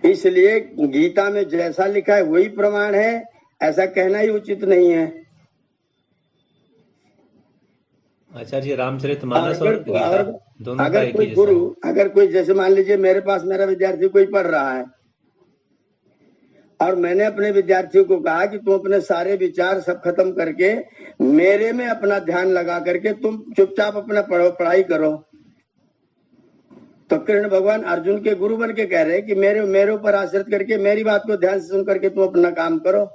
इसलिए गीता में जैसा लिखा है वही प्रमाण है, ऐसा कहना ही उचित नहीं है। आचार्य, रामचरितमानस और गीता दोनों अगर कोई गुरु, अगर कोई, जैसे मान लीजिए मेरे पास मेरा विद्यार्थी कोई पढ़ रहा है और मैंने अपने विद्यार्थियों को कहा कि तुम अपने सारे विचार सब खत्म करके मेरे में अपना ध्यान लगा करके तुम चुपचाप अपना पढ़ाई करो, तो कृष्ण भगवान अर्जुन के गुरु बन के कह रहे हैं कि मेरे ऊपर आश्रित करके मेरी बात को ध्यान से सुन करके तुम अपना काम करो।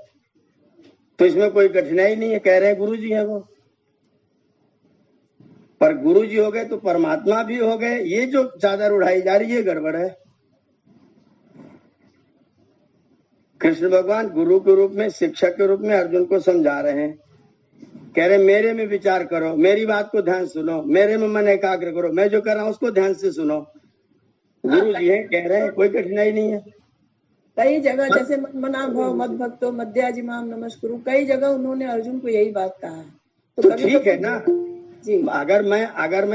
तो इसमें कोई कठिनाई नहीं है, कह रहे हैं गुरु जी है वो। पर गुरु जी हो गए तो परमात्मा भी हो गए, ये जो चादर उड़ाई जा रही है गड़बड़ है। कृष्ण भगवान गुरु के रूप में, शिक्षक के रूप में अर्जुन को समझा रहे हैं, कह रहे मेरे में विचार करो, मेरी बात को ध्यान सुनो, मेरे में मन एकाग्र करो, मैं जो कर रहा हूँ उसको ध्यान से सुनो। गुरु जी हैं, कह रहे हैं, कोई कठिनाई नहीं है। कई जगह जैसे मना भव मद भक्तो मध्याजिमाम नमस्कुरु, कई जगह उन्होंने अर्जुन को यही बात कहा है। तो ठीक है ना, जी। अगर मैं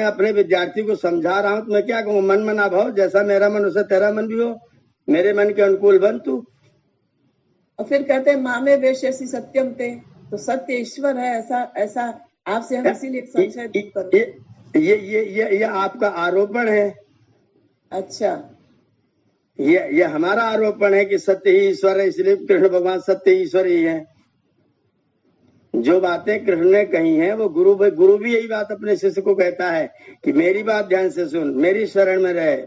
अपने विद्यार्थी को समझा रहा हूँ तो मैं क्या कहूँ, मन मना भाव, जैसा मेरा मन उसे तेरा मन भी हो, मेरे मन के अनुकूल बन तू। और फिर कहते हैं मामे वेश्यसि सत्यम ते, तो सत्य ईश्वर है, ऐसा आपसे हम इसीलिए संशय दूर कर रहे हैं। ये आपका आरोपण है। अच्छा, ये हमारा आरोपण है कि सत्य ही ईश्वर है, इसलिए कृष्ण भगवान सत्य ईश्वर ही है। जो बातें कृष्ण ने कही हैं वो गुरु भी यही बात अपने शिष्य को कहता है कि मेरी बात ध्यान से सुन, मेरी शरण में रहे,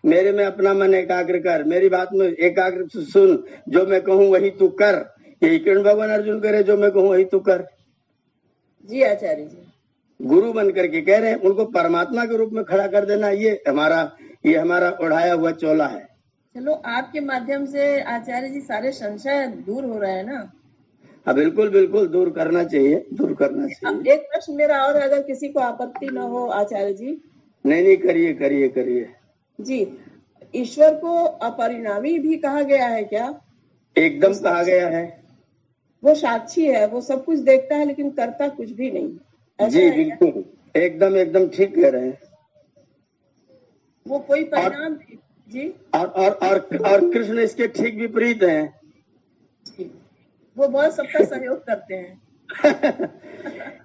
मेरे में अपना मन एकाग्र कर, मेरी बात में एकाग्र सुन, जो मैं कहूँ वही तू कर। यही कृष्ण भगवान अर्जुन करे, जो मैं कहूँ वही तू कर। जी आचार्य जी, गुरु बन करके कह रहे हैं, उनको परमात्मा के रूप में खड़ा कर देना, ये हमारा ओढ़ाया हुआ चोला है। चलो आपके माध्यम से आचार्य जी सारे संशय दूर हो रहे हैं ना। हाँ बिल्कुल बिल्कुल, दूर करना चाहिए। अब एक प्रश्न मेरा और, अगर किसी को आपत्ति न हो आचार्य जी। नहीं, करिए जी, ईश्वर को अपरिणामी भी कहा गया है क्या? एकदम कहा गया है। वो साक्षी है, वो सब कुछ देखता है लेकिन करता कुछ भी नहीं। जी बिल्कुल, एकदम ठीक कह रहे हैं। वो कोई परिणाम जी। और कृष्ण इसके ठीक विपरीत हैं। वो बहुत सबका सहयोग करते हैं।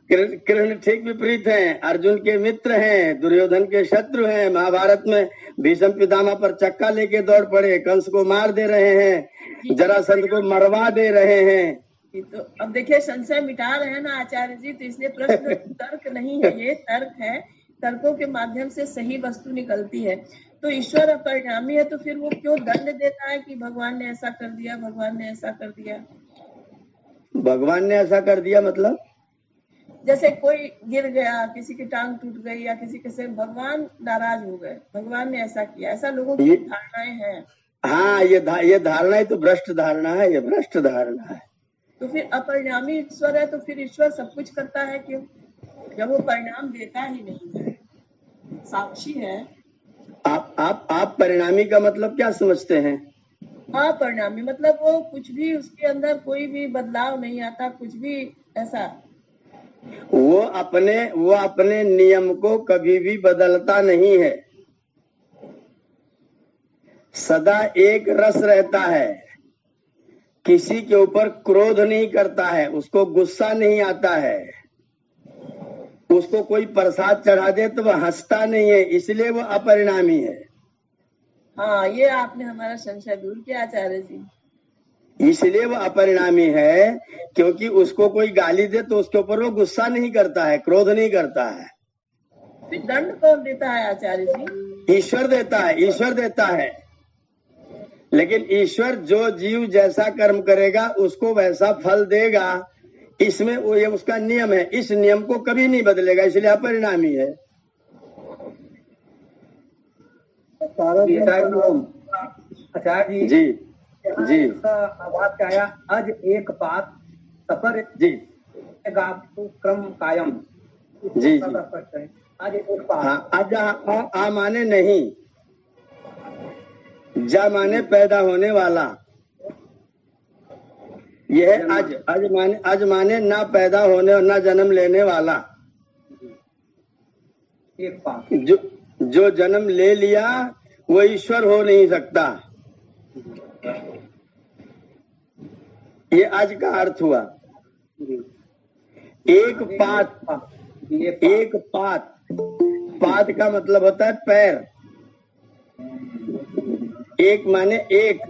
कृष्ण ठीक विपरीत हैं, अर्जुन के मित्र हैं, दुर्योधन के शत्रु हैं। महाभारत में भीष्म पितामह पर चक्का लेके दौड़ पड़े, कंस को मार दे रहे हैं, जरासंध को मरवा दे रहे हैं। तो अब देखिए संशय मिटा रहे हैं ना आचार्य जी, तो इसलिए प्रश्न तर्क नहीं है, ये तर्क है। तर्कों के माध्यम से सही वस्तु निकलती है। तो ईश्वर अपरिणामी है, तो फिर वो क्यों दंड देता है कि भगवान ने ऐसा कर दिया, भगवान ने ऐसा कर दिया? भगवान ने ऐसा कर दिया मतलब जैसे कोई गिर गया, किसी की टांग टूट गई या किसी से भगवान नाराज हो गए, भगवान ने ऐसा किया, ऐसा लोगों की धारणाएं हैं। हाँ, ये धारणा ही तो भ्रष्ट धारणा है, ये भ्रष्ट धारणा है। तो फिर अपरिणामी ईश्वर है, तो फिर ईश्वर सब कुछ करता है क्यों, जब वो परिणाम देता ही नहीं है, साक्षी है। आप परिणामी का मतलब क्या समझते हैं? अपरिणामी मतलब वो कुछ भी, उसके अंदर कोई भी बदलाव नहीं आता, कुछ भी ऐसा। वो अपने नियम को कभी भी बदलता नहीं है, सदा एक रस रहता है, किसी के ऊपर क्रोध नहीं करता है, उसको गुस्सा नहीं आता है, उसको कोई प्रसाद चढ़ा दे तो वह हंसता नहीं है, इसलिए वो अपरिणामी है। हाँ, ये आपने हमारा संशय दूर किया आचार्य जी। इसलिए वो अपरिणामी है क्योंकि उसको कोई गाली दे तो उसके ऊपर वो गुस्सा नहीं करता है, क्रोध नहीं करता है। फिर दंड कौन देता है आचार्य जी? ईश्वर देता है। लेकिन ईश्वर जो जीव जैसा कर्म करेगा उसको वैसा फल देगा, इसमें वो ये उसका नियम है, इस नियम को कभी नहीं बदलेगा, इसलिए अपरिणामी है। आचार्य जी आवाज क्या आया? अज एक बात सफर जी क्रम कायम। जी आज एक बात। हाँ, आज आ माने नहीं, जा माने पैदा होने वाला, यह आज माने ना पैदा होने और ना जन्म लेने वाला। एक बात, जो जन्म ले लिया वो ईश्वर हो नहीं सकता। ये आज का अर्थ हुआ। एक पात का मतलब होता है पैर। एक माने एक,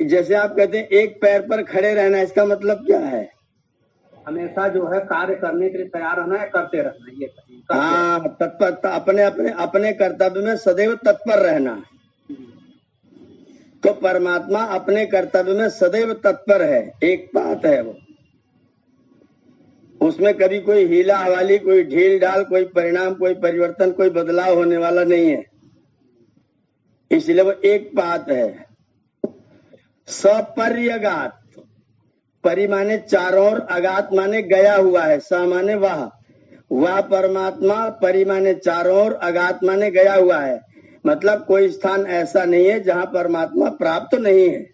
जैसे आप कहते हैं एक पैर पर खड़े रहना, इसका मतलब क्या है? हमेशा जो है कार्य करने के लिए तैयार रहना है, करते रहना, ये हाँ, तत्परता, अपने कर्तव्य में सदैव तत्पर रहना। तो परमात्मा अपने कर्तव्य में सदैव तत्पर है, एक बात है वो, उसमें कभी कोई हीला हवाली, कोई ढील ढाल, कोई परिणाम, कोई परिवर्तन, कोई बदलाव होने वाला नहीं है, इसलिए वो एक बात है। सपर्यगात, परि माने चारों ओर, अगात माने गया हुआ है, स माने वह परमात्मा परि माने चारों ओर, अगात माने गया हुआ है, मतलब कोई स्थान ऐसा नहीं है जहां परमात्मा प्राप्त नहीं है।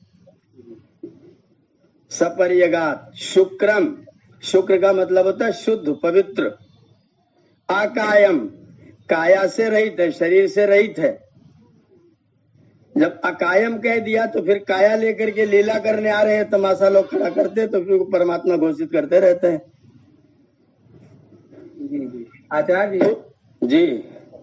सपर्यगात शुक्रम, शुक्र का मतलब होता है शुद्ध, पवित्र। अकायम, काया से रहित है, शरीर से रहित है। जब अकायम कह दिया तो फिर काया लेकर के लीला करने आ रहे हैं, तमाशा लोग खड़ा करते तो फिर परमात्मा घोषित करते रहते हैं। जी जी आचार्य जी,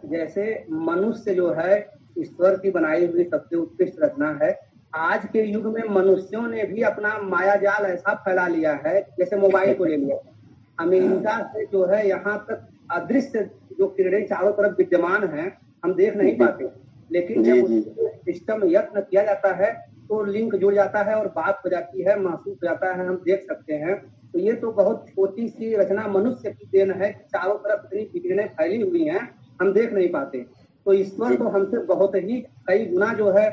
जैसे मनुष्य जो है ईश्वर की बनाई हुई सबसे उत्कृष्ट रचना है। आज के युग में मनुष्यों ने भी अपना माया जाल ऐसा फैला लिया है, जैसे मोबाइल को ले लिया, अमेरिका से जो है यहाँ तक अदृश्य जो किरणें चारों तरफ विद्यमान हैं हम देख नहीं पाते, लेकिन जब सिस्टम यत्न किया जाता है तो लिंक जुड़ जाता है और बात हो जाती है, महसूस हो जाता है, हम देख सकते हैं। तो ये तो बहुत छोटी सी रचना मनुष्य की देन है, चारों तरफ इतनी किरणें फैली हुई हैं हम देख नहीं पाते। तो ईश्वर तो हमसे बहुत ही कई गुना जो है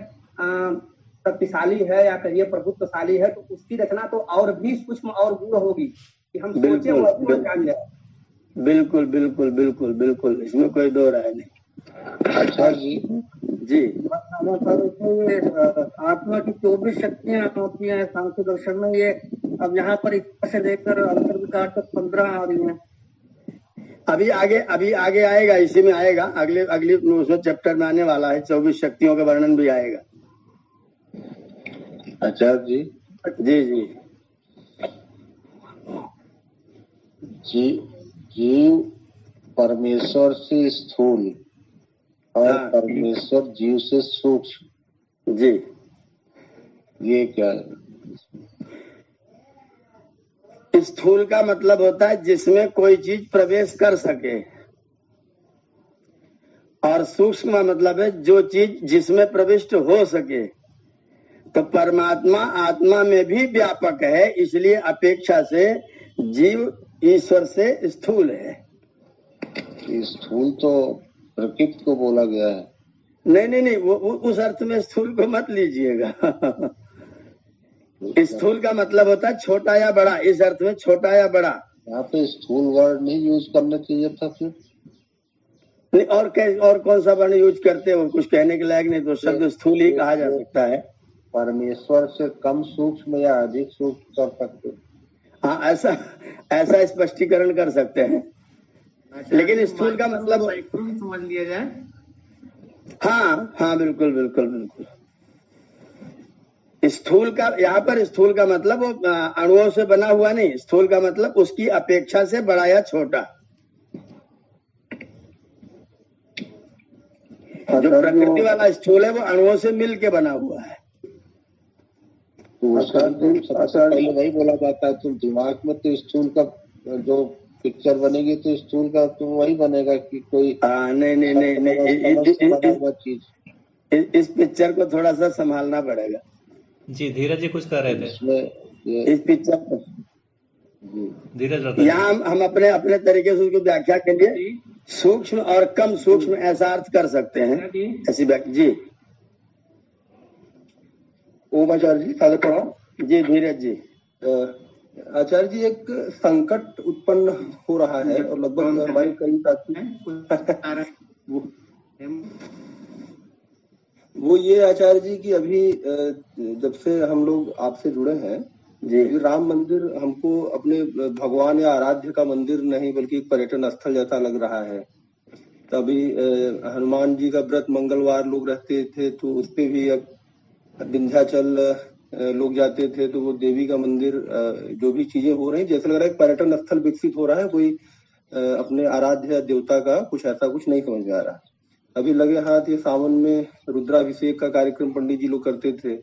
शक्तिशाली है या कहिए प्रभुत्वशाली है, तो उसकी रचना तो और भी सूक्ष्म और गूढ़ होगी कि हम सोचे वो जान जाए। बिल्कुल बिल्कुल बिल्कुल बिल्कुल, इसमें कोई दो राय नहीं। अच्छा जी जी, आत्मा की 24 शक्तियां होती हैं सांख्य दर्शन में, ये अब यहाँ पर 21 से लेकर अंतर्विकार तक 15 आ रही हैं। अभी आगे आएगा, इसी में आएगा, अगले उसमें चैप्टर में आने वाला है, 24 शक्तियों का वर्णन भी आएगा। आचार्य जी जी जी जीव परमेश्वर से स्थूल और हाँ। परमेश्वर जीव से सूक्ष्म, जी, ये क्या है? स्थूल का मतलब होता है जिसमें कोई चीज प्रवेश कर सके, और सूक्ष्म का मतलब है जो चीज जिसमें प्रविष्ट हो सके। तो परमात्मा आत्मा में भी व्यापक है, इसलिए अपेक्षा से जीव ईश्वर से स्थूल है। स्थूल तो प्रकृति को बोला गया है। नहीं, वो उस अर्थ में स्थूल को मत लीजिएगा। स्थूल का मतलब होता है छोटा या बड़ा, इस अर्थ में छोटा या बड़ा। यहाँ पे स्थूल वर्ड नहीं यूज करना चाहिए था फिर? नहीं, और कौन सा वर्ण यूज करते हो, कुछ कहने के लायक नहीं, तो शब्द स्थूल ही कहा जा सकता है। परमेश्वर से कम सूक्ष्म या अधिक सूक्ष्म कर सकते? हाँ, ऐसा स्पष्टीकरण कर सकते हैं, लेकिन स्थूल का मतलब समझ लिया जाए। हाँ, बिल्कुल बिल्कुल बिल्कुल। स्थूल का यहाँ पर स्थूल का मतलब वो अणुओं से बना हुआ नहीं, स्थूल का मतलब उसकी अपेक्षा से बड़ा या छोटा। जो प्रकृति वाला स्थूल है वो अणुओं से मिल के बना हुआ है। तो सबसे पहले वही बोला जाता है, तो दिमाग में तो स्थूल का जो पिक्चर बनेगी तो स्थूल का तो वही बनेगा कि कोई नहीं, चीज। इस पिक्चर को थोड़ा सा संभालना पड़ेगा। जी, धीरज जी कुछ कह रहे थे इस पिक्चर को। धीरज यहाँ हम अपने तरीके से उसको व्याख्या के लिए सूक्ष्म और कम सूक्ष्म ऐसा अर्थ कर सकते हैं, ऐसी व्याख्या। जी ओम आचार्य जी, सादर प्रणाम। जी धीरज जी। आचार्य जी, एक संकट उत्पन्न हो रहा है और लगभग हमारे कई साथी वो ये आचार्य जी कि अभी जब से हम लोग आपसे जुड़े हैं जी, राम मंदिर हमको अपने भगवान या आराध्य का मंदिर नहीं बल्कि एक पर्यटन स्थल जैसा लग रहा है। तभी हनुमान जी का व्रत मंगलवार लोग रहते थे तो उस पे भी अब विंध्याचल लोग जाते थे, तो वो देवी का मंदिर जो भी चीजें हो रही जैसे लग रहा है पर्यटन स्थल विकसित हो रहा है, कोई अपने आराध्य देवता का कुछ ऐसा कुछ नहीं समझ में आ रहा। अभी लगे हाथ ये सावन में रुद्राभिषेक का कार्यक्रम पंडित जी लोग करते थे,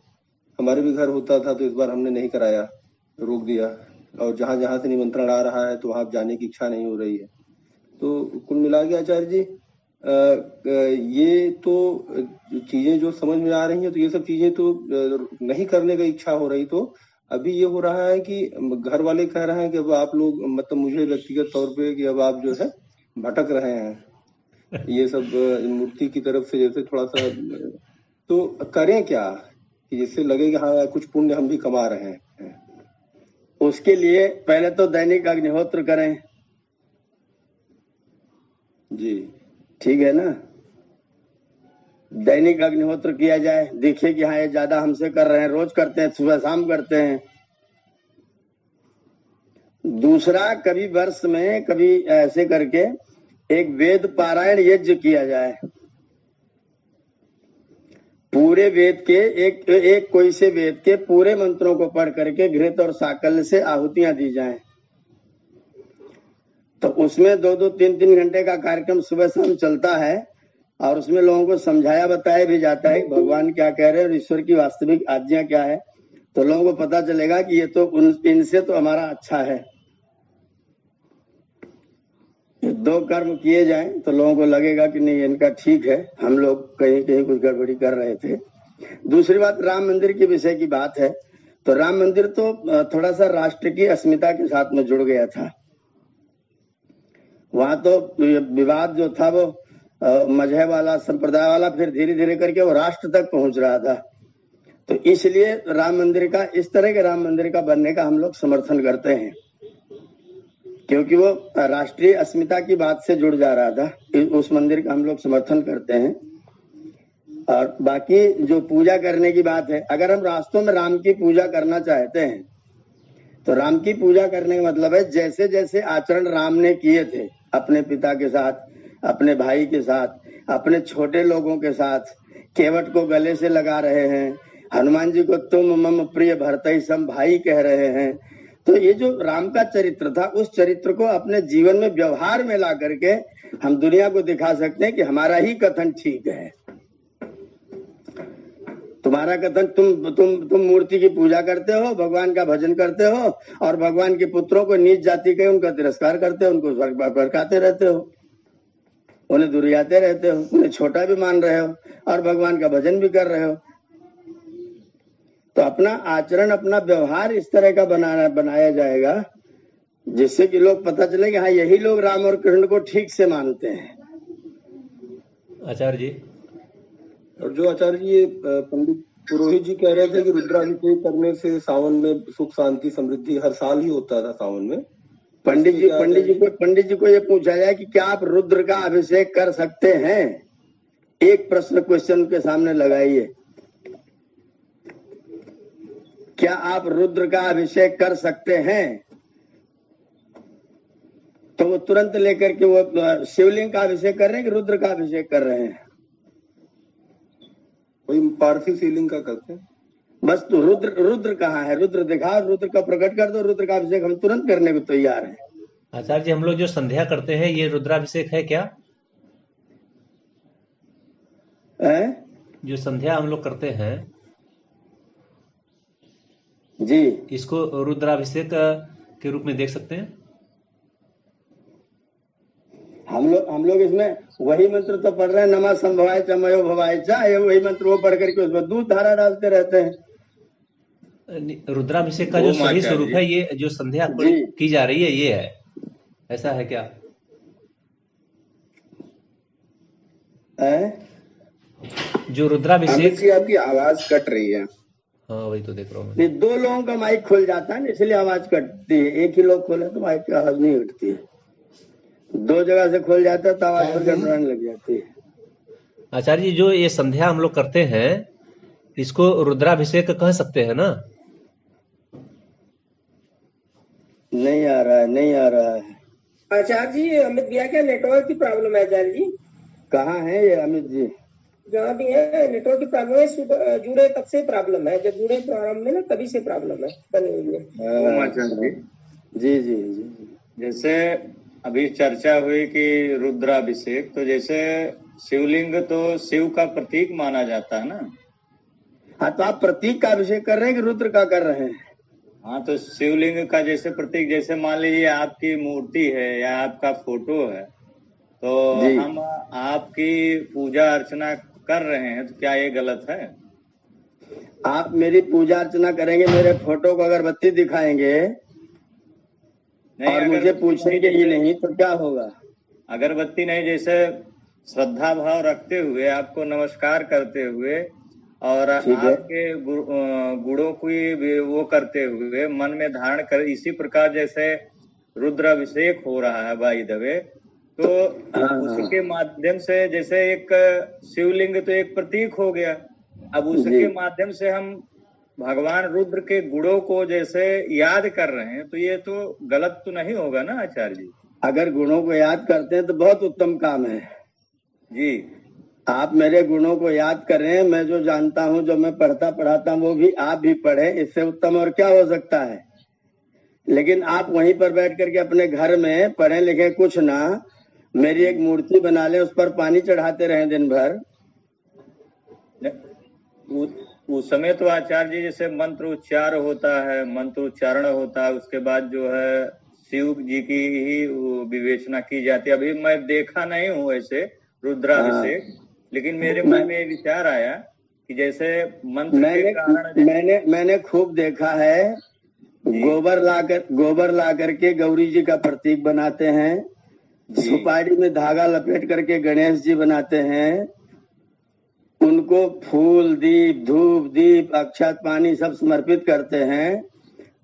हमारे भी घर होता था, तो इस बार हमने नहीं कराया, रोक दिया। और जहां जहां से निमंत्रण आ रहा है तो वहां जाने की इच्छा नहीं हो रही है। तो कुल मिला के आचार्य जी ये तो चीजें जो समझ में आ रही हैं, तो ये सब चीजें तो नहीं करने की इच्छा हो रही। तो अभी ये हो रहा है कि घर वाले कह रहे हैं कि अब आप लोग, मतलब मुझे व्यक्तिगत तौर पे, कि अब आप जो है भटक रहे हैं ये सब मूर्ति की तरफ से, जैसे थोड़ा सा, तो करें क्या कि जिससे लगे कि हाँ कुछ पुण्य हम भी कमा रहे हैं। उसके लिए पहले तो दैनिक अग्निहोत्र करें जी, ठीक है ना। दैनिक अग्निहोत्र किया जाए, देखिए कि हाँ ये ज्यादा हमसे कर रहे हैं, रोज करते हैं, सुबह शाम करते हैं, दूसरा, कभी वर्ष में कभी ऐसे करके एक वेद पारायण यज्ञ किया जाए, पूरे वेद के एक कोई से वेद के पूरे मंत्रों को पढ़ करके घृत और साकल्य से आहुतियां दी जाएं। तो उसमें 2-2, 3-3 घंटे का कार्यक्रम सुबह शाम चलता है और उसमें लोगों को समझाया बताया भी जाता है भगवान क्या कह रहे हैं और ईश्वर की वास्तविक आज्ञा क्या है। तो लोगों को पता चलेगा कि ये तो इनसे तो हमारा अच्छा है। 2 कर्म किए जाएं तो लोगों को लगेगा कि नहीं इनका ठीक है, हम लोग कहीं कहीं कुछ गड़बड़ी कर रहे थे। दूसरी बात, राम मंदिर के विषय की बात है तो राम मंदिर तो थोड़ा सा राष्ट्र की अस्मिता के साथ में जुड़ गया था। वहां तो विवाद जो था वो मजहब वाला, संप्रदाय वाला, फिर धीरे धीरे करके वो राष्ट्र तक पहुंच रहा था। तो इसलिए राम मंदिर का, इस तरह के राम मंदिर का बनने का हम लोग समर्थन करते हैं, क्योंकि वो राष्ट्रीय अस्मिता की बात से जुड़ जा रहा था। उस मंदिर का हम लोग समर्थन करते हैं। और बाकी जो पूजा करने की बात है, अगर हम वास्तव में राम की पूजा करना चाहते हैं तो राम की पूजा करने का मतलब है जैसे जैसे आचरण राम ने किए थे अपने पिता के साथ, अपने भाई के साथ, अपने छोटे लोगों के साथ, केवट को गले से लगा रहे हैं, हनुमान जी को तुम मम प्रिय भरतई सम भाई कह रहे हैं। तो ये जो राम का चरित्र था, उस चरित्र को अपने जीवन में व्यवहार में ला करके हम दुनिया को दिखा सकते हैं कि हमारा ही कथन ठीक है। तुम्हारा कथन, तुम मूर्ति की पूजा करते हो, भगवान का भजन करते हो और भगवान के पुत्रों को नीच जाति के उनका तिरस्कार करते हो, उनको भड़काते रहते हो, उन्हें दुरियाते रहते हो, उन्हें छोटा भी मान रहे हो और भगवान का भजन भी कर रहे हो। तो अपना आचरण, अपना व्यवहार इस तरह का बनाया जाएगा जिससे कि लोग पता चले कि हाँ यही लोग राम और कृष्ण को ठीक से मानते हैं। आचार्य जी, और जो आचार्य जी ये पंडित पुरोहित जी कह रहे थे कि रुद्राभिषेक करने से सावन में सुख शांति समृद्धि हर साल ही होता था सावन में। पंडित जी को ये पूछा जाए कि क्या आप रुद्र का अभिषेक कर सकते हैं? एक प्रश्न क्वेश्चन के सामने लगाइए, क्या आप रुद्र का अभिषेक कर सकते हैं? तो वो तुरंत लेकर के वो शिवलिंग का अभिषेक कर रहे हैं कि रुद्र का अभिषेक कर रहे हैं? वही पार्थिव शिवलिंग का करते हैं बस। तो रुद्र कहाँ है? रुद्र दिखा, रुद्र का प्रकट कर दो, रुद्र का अभिषेक हम तुरंत करने को तैयार हैं। आचार्य जी, हम लोग जो संध्या करते हैं ये रुद्राभिषेक है क्या? जो संध्या हम लोग करते हैं जी, इसको रुद्राभिषेक के रूप में देख सकते हैं। हम लोग इसमें वही मंत्र तो पढ़ रहे हैं, नमः संभवाय च मयो भवाय च, वही मंत्र वो पढ़ करके उसमें दूध धारा डालते रहते हैं। रुद्राभिषेक का जो सही स्वरूप है, ये जो संध्या की जा रही है ये है, ऐसा है क्या? जो रुद्राभिषेक, आपकी आवाज कट रही है। हाँ वही तो देख रहा हूँ। 2 लोगों का माइक खुल जाता है इसलिए आवाज कटती है, एक ही लोग खोले तो माइक की आवाज नहीं कटती है। 2 जगह से खुल जाता है तो आवाज पर गड़बड़ाने लग जाती है। आचार्य जी, जो ये संध्या हम लोग करते हैं इसको रुद्राभिषेक कह सकते हैं ना? नहीं आ रहा है। आचार्य जी, अमित भैया क्या नेटवर्क की प्रॉब्लम है? आचार्य जी कहाँ है ये अमित जी? जहाँ भी है नेटवर्क की प्रॉब्लम है, जुड़े तब से प्रॉब्लम है, जब जुड़े प्रारंभ में ना तभी से प्रॉब्लम है बनी हुई है। जी, जैसे अभी चर्चा हुई कि रुद्राभिषेक, तो जैसे शिवलिंग तो शिव का प्रतीक माना जाता है ना। हाँ, तो आप प्रतीक का अभिषेक कर रहे हैं कि रुद्र का कर रहे हैं? हाँ, तो शिवलिंग का जैसे प्रतीक, जैसे मान लीजिए आपकी मूर्ति है या आपका फोटो है, तो हम आपकी पूजा अर्चना कर रहे हैं, तो क्या ये गलत है? आप मेरी पूजा अर्चना करेंगे, मेरे फोटो को अगरबत्ती दिखाएंगे और मुझे पूछेंगे ही नहीं तो क्या होगा? अगरबत्ती नहीं, जैसे श्रद्धा भाव रखते हुए, आपको नमस्कार करते हुए और आपके गुणों की वो करते हुए मन में धारण कर, इसी प्रकार जैसे रुद्राभिषेक हो रहा है बाई द वे, तो उसके माध्यम से जैसे एक शिवलिंग तो एक प्रतीक हो गया, अब उसके माध्यम से हम भगवान रुद्र के गुणों को जैसे याद कर रहे हैं, तो ये तो गलत तो नहीं होगा ना आचार्य जी? अगर गुणों को याद करते हैं तो बहुत उत्तम काम है जी। आप मेरे गुणों को याद कर रहे हैं, मैं जो जानता हूँ, जो मैं पढ़ता पढ़ाता हूँ, वो भी आप भी पढ़े, इससे उत्तम और क्या हो सकता है। लेकिन आप वहीं पर बैठ करके अपने घर में पढ़े लिखे कुछ ना, मेरी एक मूर्ति बना ले, उस पर पानी चढ़ाते रहे दिन भर। उस समय तो आचार्य जी जैसे मंत्र उच्चार होता है, मंत्र उच्चारण होता है, उसके बाद जो है शिव जी की ही विवेचना की जाती है। अभी मैं देखा नहीं हूँ ऐसे रुद्राभिषेक, लेकिन मेरे मन में विचार आया कि जैसे मंत्र के कारण मैंने खूब देखा है। गोबर ला करके गौरी जी का प्रतीक बनाते हैं, सुपारी में धागा लपेट करके गणेश जी बनाते हैं, उनको फूल दीप धूप दीप अक्षत पानी सब समर्पित करते हैं।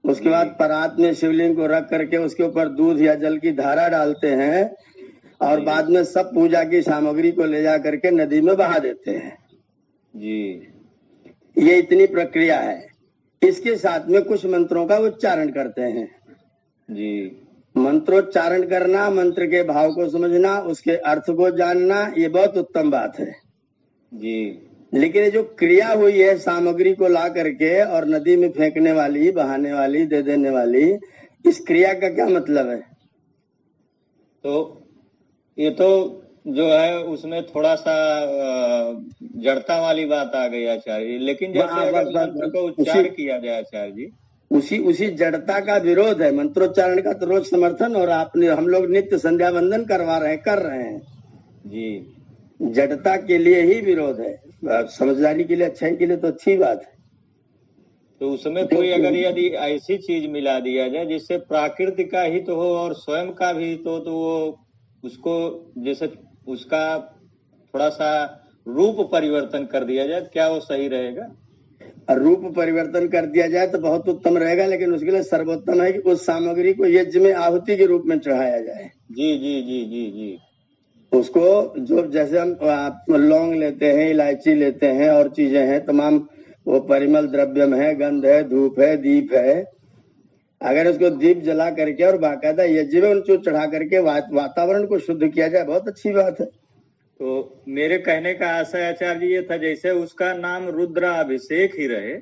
उसके बाद परात में शिवलिंग को रख करके उसके ऊपर दूध या जल की धारा डालते हैं और बाद में सब पूजा की सामग्री को ले जा करके नदी में बहा देते हैं जी। ये इतनी प्रक्रिया है। इसके साथ में कुछ मंत्रों का उच्चारण करते हैं जी। मंत्रोच्चारण करना, मंत्र के भाव को समझना, उसके अर्थ को जानना, ये बहुत उत्तम बात है जी। लेकिन ये जो क्रिया हुई है सामग्री को ला करके और नदी में फेंकने वाली, बहाने वाली, दे देने वाली, इस क्रिया का क्या मतलब है? तो ये तो जो है उसमें थोड़ा सा जड़ता वाली बात आ गई आचार्य। लेकिन जैसे अगर मंत्र को उच्चारण किया जाए आचार्य जी, उसी जड़ता का विरोध है। मंत्रोच्चारण का तो रोज समर्थन, और आपने हम लोग नित्य संध्या वंदन कर रहे हैं जी। जड़ता के लिए ही विरोध है। समझदारी के लिए, अच्छाई के लिए तो अच्छी बात है। तो उसमें कोई अगर यदि ऐसी चीज मिला दिया जाए जिससे प्राकृति का हित हो और स्वयं का भी तो वो उसको जैसे उसका थोड़ा सा रूप परिवर्तन कर दिया जाए, क्या वो सही रहेगा? रूप परिवर्तन कर दिया जाए तो बहुत उत्तम रहेगा, लेकिन उसके लिए सर्वोत्तम है कि उस सामग्री को यज्ञ में आहुति के रूप में चढ़ाया जाए। जी जी जी जी जी। उसको जो जैसे हम लौंग लेते हैं, इलायची लेते हैं और चीजें हैं, तमाम वो परिमल द्रव्यम है, गंध है, धूप है, दीप है, अगर उसको दीप जला करके और बाकायदा यज्ञ में उनको चढ़ा करके वातावरण को शुद्ध किया जाए, बहुत अच्छी बात है। तो मेरे कहने का आशय आचार्य जी ये था जैसे उसका नाम रुद्राभिषेक ही रहे।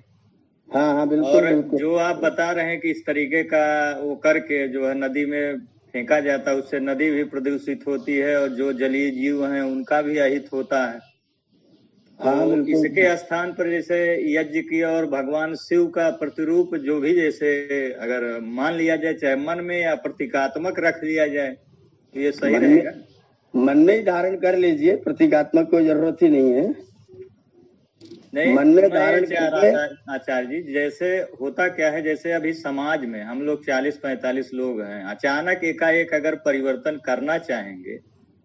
हाँ हाँ बिल्कुल। और बिल्कुल। जो आप बता रहे हैं कि इस तरीके का वो करके जो है नदी में फेंका जाता है, उससे नदी भी प्रदूषित होती है और जो जलीय जीव हैं उनका भी अहित होता है। हाँ, तो इसके स्थान पर जैसे यज्ञ की और भगवान शिव का प्रतिरूप जो भी जैसे अगर मान लिया जाए, चाहे मन में या प्रतीकात्मक रख लिया जाए, तो ये सही रहेगा। मन में ही धारण कर लीजिए, प्रतीकात्मक कोई जरूरत ही नहीं है। नहीं, मन में धारण करके आचार्य जी जैसे होता क्या है, जैसे अभी समाज में हम लोग 40-45 लोग हैं, अचानक एकाएक अगर परिवर्तन करना चाहेंगे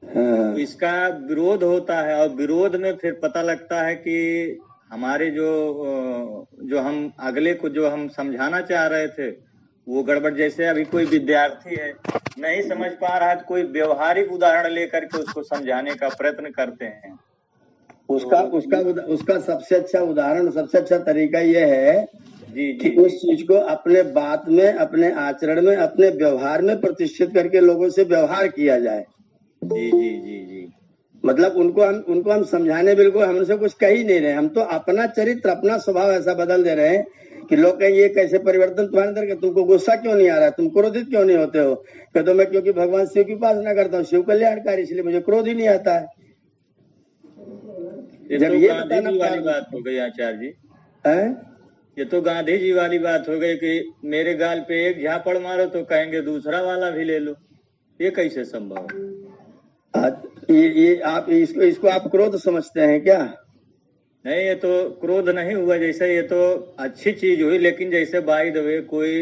तो इसका विरोध होता है, और विरोध में फिर पता लगता है कि हमारे जो हम अगले को जो हम समझाना चाह रहे थे वो गड़बड़। जैसे अभी कोई विद्यार्थी है नहीं समझ पा रहा है, तो कोई व्यवहारिक उदाहरण लेकर के उसको समझाने का प्रयत्न करते हैं। उसका सबसे अच्छा उदाहरण, सबसे अच्छा तरीका ये है जी कि उस चीज को अपने बात में, अपने आचरण में, अपने व्यवहार में प्रतिष्ठित करके लोगों से व्यवहार किया जाए। जी जी जी जी। मतलब उनको हम समझाने, बिल्कुल हम उनसे कुछ कह ही नहीं रहे, हम तो अपना चरित्र, अपना स्वभाव ऐसा बदल दे रहे हैं कि लोग कहें ये कैसे परिवर्तन तुम्हारे अंदर के, तुमको गुस्सा क्यों नहीं आ रहा है, तुम क्रोधित क्यों नहीं होते हो? कह दो मैं क्योंकि भगवान शिव की उपासना करता हूँ, शिव कल्याणकारी, इसलिए मुझे क्रोध ही नहीं आता है। जब ये गांधी जी वाली बात हो गई आचार्य जी, ये तो गांधी जी वाली बात हो गई कि मेरे गाल पे एक झापड़ मारो तो कहेंगे दूसरा वाला भी ले लो। ये कैसे संभव है? ये आप इसको आप क्रोध समझते हैं क्या? नहीं, ये तो क्रोध नहीं हुआ। जैसे ये तो अच्छी चीज हुई, लेकिन जैसे बाय द वे कोई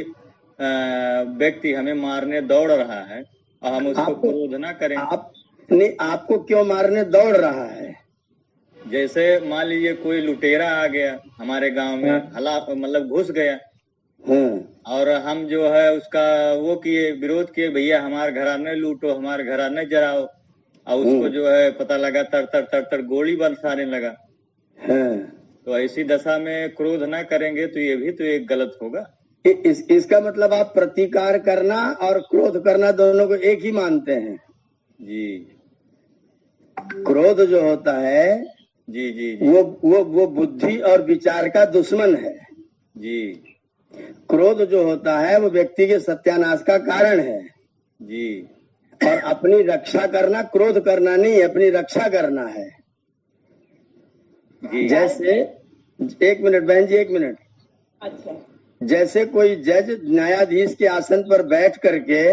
व्यक्ति हमें मारने दौड़ रहा है और हम उसको क्रोध ना करें। आपको क्यों मारने दौड़ रहा है? जैसे मान लीजिए कोई लुटेरा आ गया हमारे गांव में, मतलब घुस गया, और हम जो है उसका वो किए, विरोध किए, भैया हमारे घर न लूटो, हमारे घर न जराओ, और उसको जो है पता लगा तर तर गोली बरसाने लगा। तो ऐसी दशा में क्रोध ना करेंगे तो ये भी तो एक गलत होगा। इसका मतलब आप प्रतिकार करना और क्रोध करना दोनों को एक ही मानते हैं? जी। क्रोध जो होता है जी जी जी वो बुद्धि और विचार का दुश्मन है। जी। क्रोध जो होता है वो व्यक्ति के सत्यानाश का कारण है। जी। और अपनी रक्षा करना क्रोध करना नहीं, अपनी रक्षा करना है। जी। जैसे एक मिनट बहन जी, एक मिनट। अच्छा। जैसे कोई जज न्यायाधीश के आसन पर बैठ करके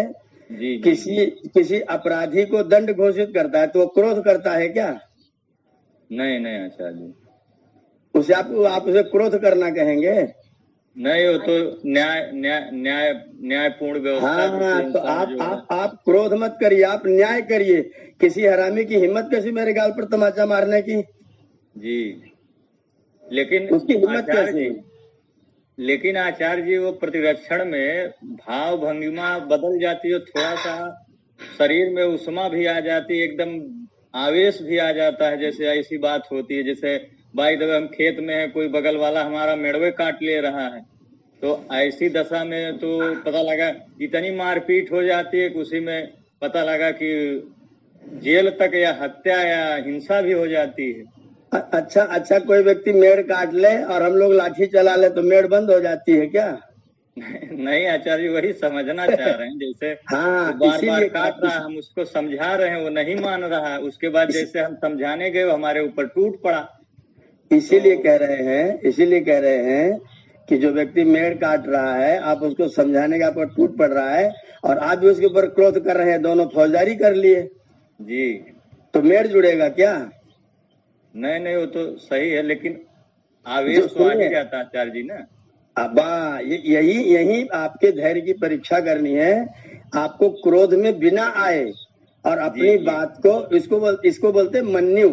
जी किसी अपराधी को दंड घोषित करता है तो वो क्रोध करता है क्या? नहीं नहीं आचार्य जी, उसे आप उसे क्रोध करना कहेंगे? नहीं, वो तो न्यायपूर्ण व्यवस्था। हाँ, तो आप क्रोध मत करिए, आप न्याय करिए। किसी हरामी की हिम्मत कैसी मेरे गाल पर तमाचा मारने की? जी, लेकिन उसकी हिम्मत कैसी? लेकिन आचार्य जी वो प्रतिरक्षण में भाव भंगिमा बदल जाती है, थोड़ा सा शरीर में उष्मा भी आ जाती है, एकदम आवेश भी आ जाता है। जैसे ऐसी बात होती है, जैसे बाई दबे हम खेत में है, कोई बगल वाला हमारा मेड़वे काट ले रहा है, तो ऐसी दशा में तो पता लगा इतनी मारपीट हो जाती है कि उसी में पता लगा कि जेल तक या हत्या या हिंसा भी हो जाती है। अच्छा, कोई व्यक्ति मेड़ काट ले और हम लोग लाठी चला ले तो मेड़ बंद हो जाती है क्या? नहीं आचार्य, वही समझना चाह रहे हैं। जैसे हाँ, बार बार काट रहा है, हम उसको समझा रहे हैं, वो नहीं मान रहा है, उसके बाद जैसे हम समझाने गए वो हमारे ऊपर टूट पड़ा। इसीलिए कह रहे हैं कि जो व्यक्ति मेड़ काट रहा है, आप उसको समझाने का पर टूट पड़ रहा है और आप भी उसके ऊपर क्रोध कर रहे हैं, दोनों फौजदारी कर लिए जी, तो मेड़ जुड़ेगा क्या? नहीं, वो तो सही है, लेकिन आवेश तो आ ही जाता है आचार्य जी ना। अब्बा, यही आपके धैर्य की परीक्षा करनी है। आपको क्रोध में बिना आए और अपनी बात को, इसको बोलते मन्यु।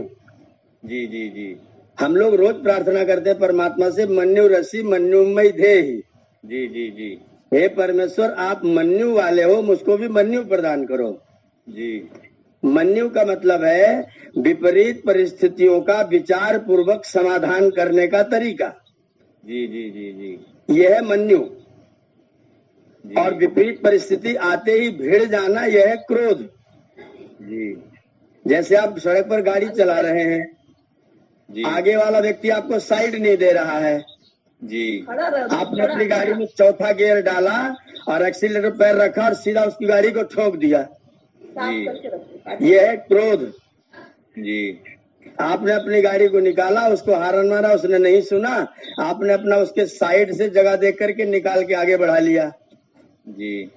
जी जी जी, हम लोग रोज प्रार्थना करते हैं परमात्मा से, मन्यु रसी मन्युमय धेहि। जी जी जी, हे परमेश्वर, आप मन्यु वाले हो, मुझको भी मन्यु प्रदान करो। जी। मन्यु का मतलब है विपरीत परिस्थितियों का विचार पूर्वक समाधान करने का तरीका। जी जी जी जी, यह है मन्यु। और विपरीत परिस्थिति आते ही भिड़ जाना, यह है क्रोध। जी। जैसे आप सड़क पर गाड़ी चला रहे हैं, आगे वाला व्यक्ति आपको साइड नहीं दे रहा है जी, आपने अपनी गाड़ी में चौथा गियर डाला और एक्सीलेटर पैर रखा और सीधा उसकी गाड़ी को ठोक दिया जी, यह है क्रोध जी। आपने अपनी गाड़ी को निकाला, उसको हारन मारा, उसने नहीं सुना, आपने अपना उसके साइड से जगह देख करके निकाल के आगे बढ़ा लिया जी।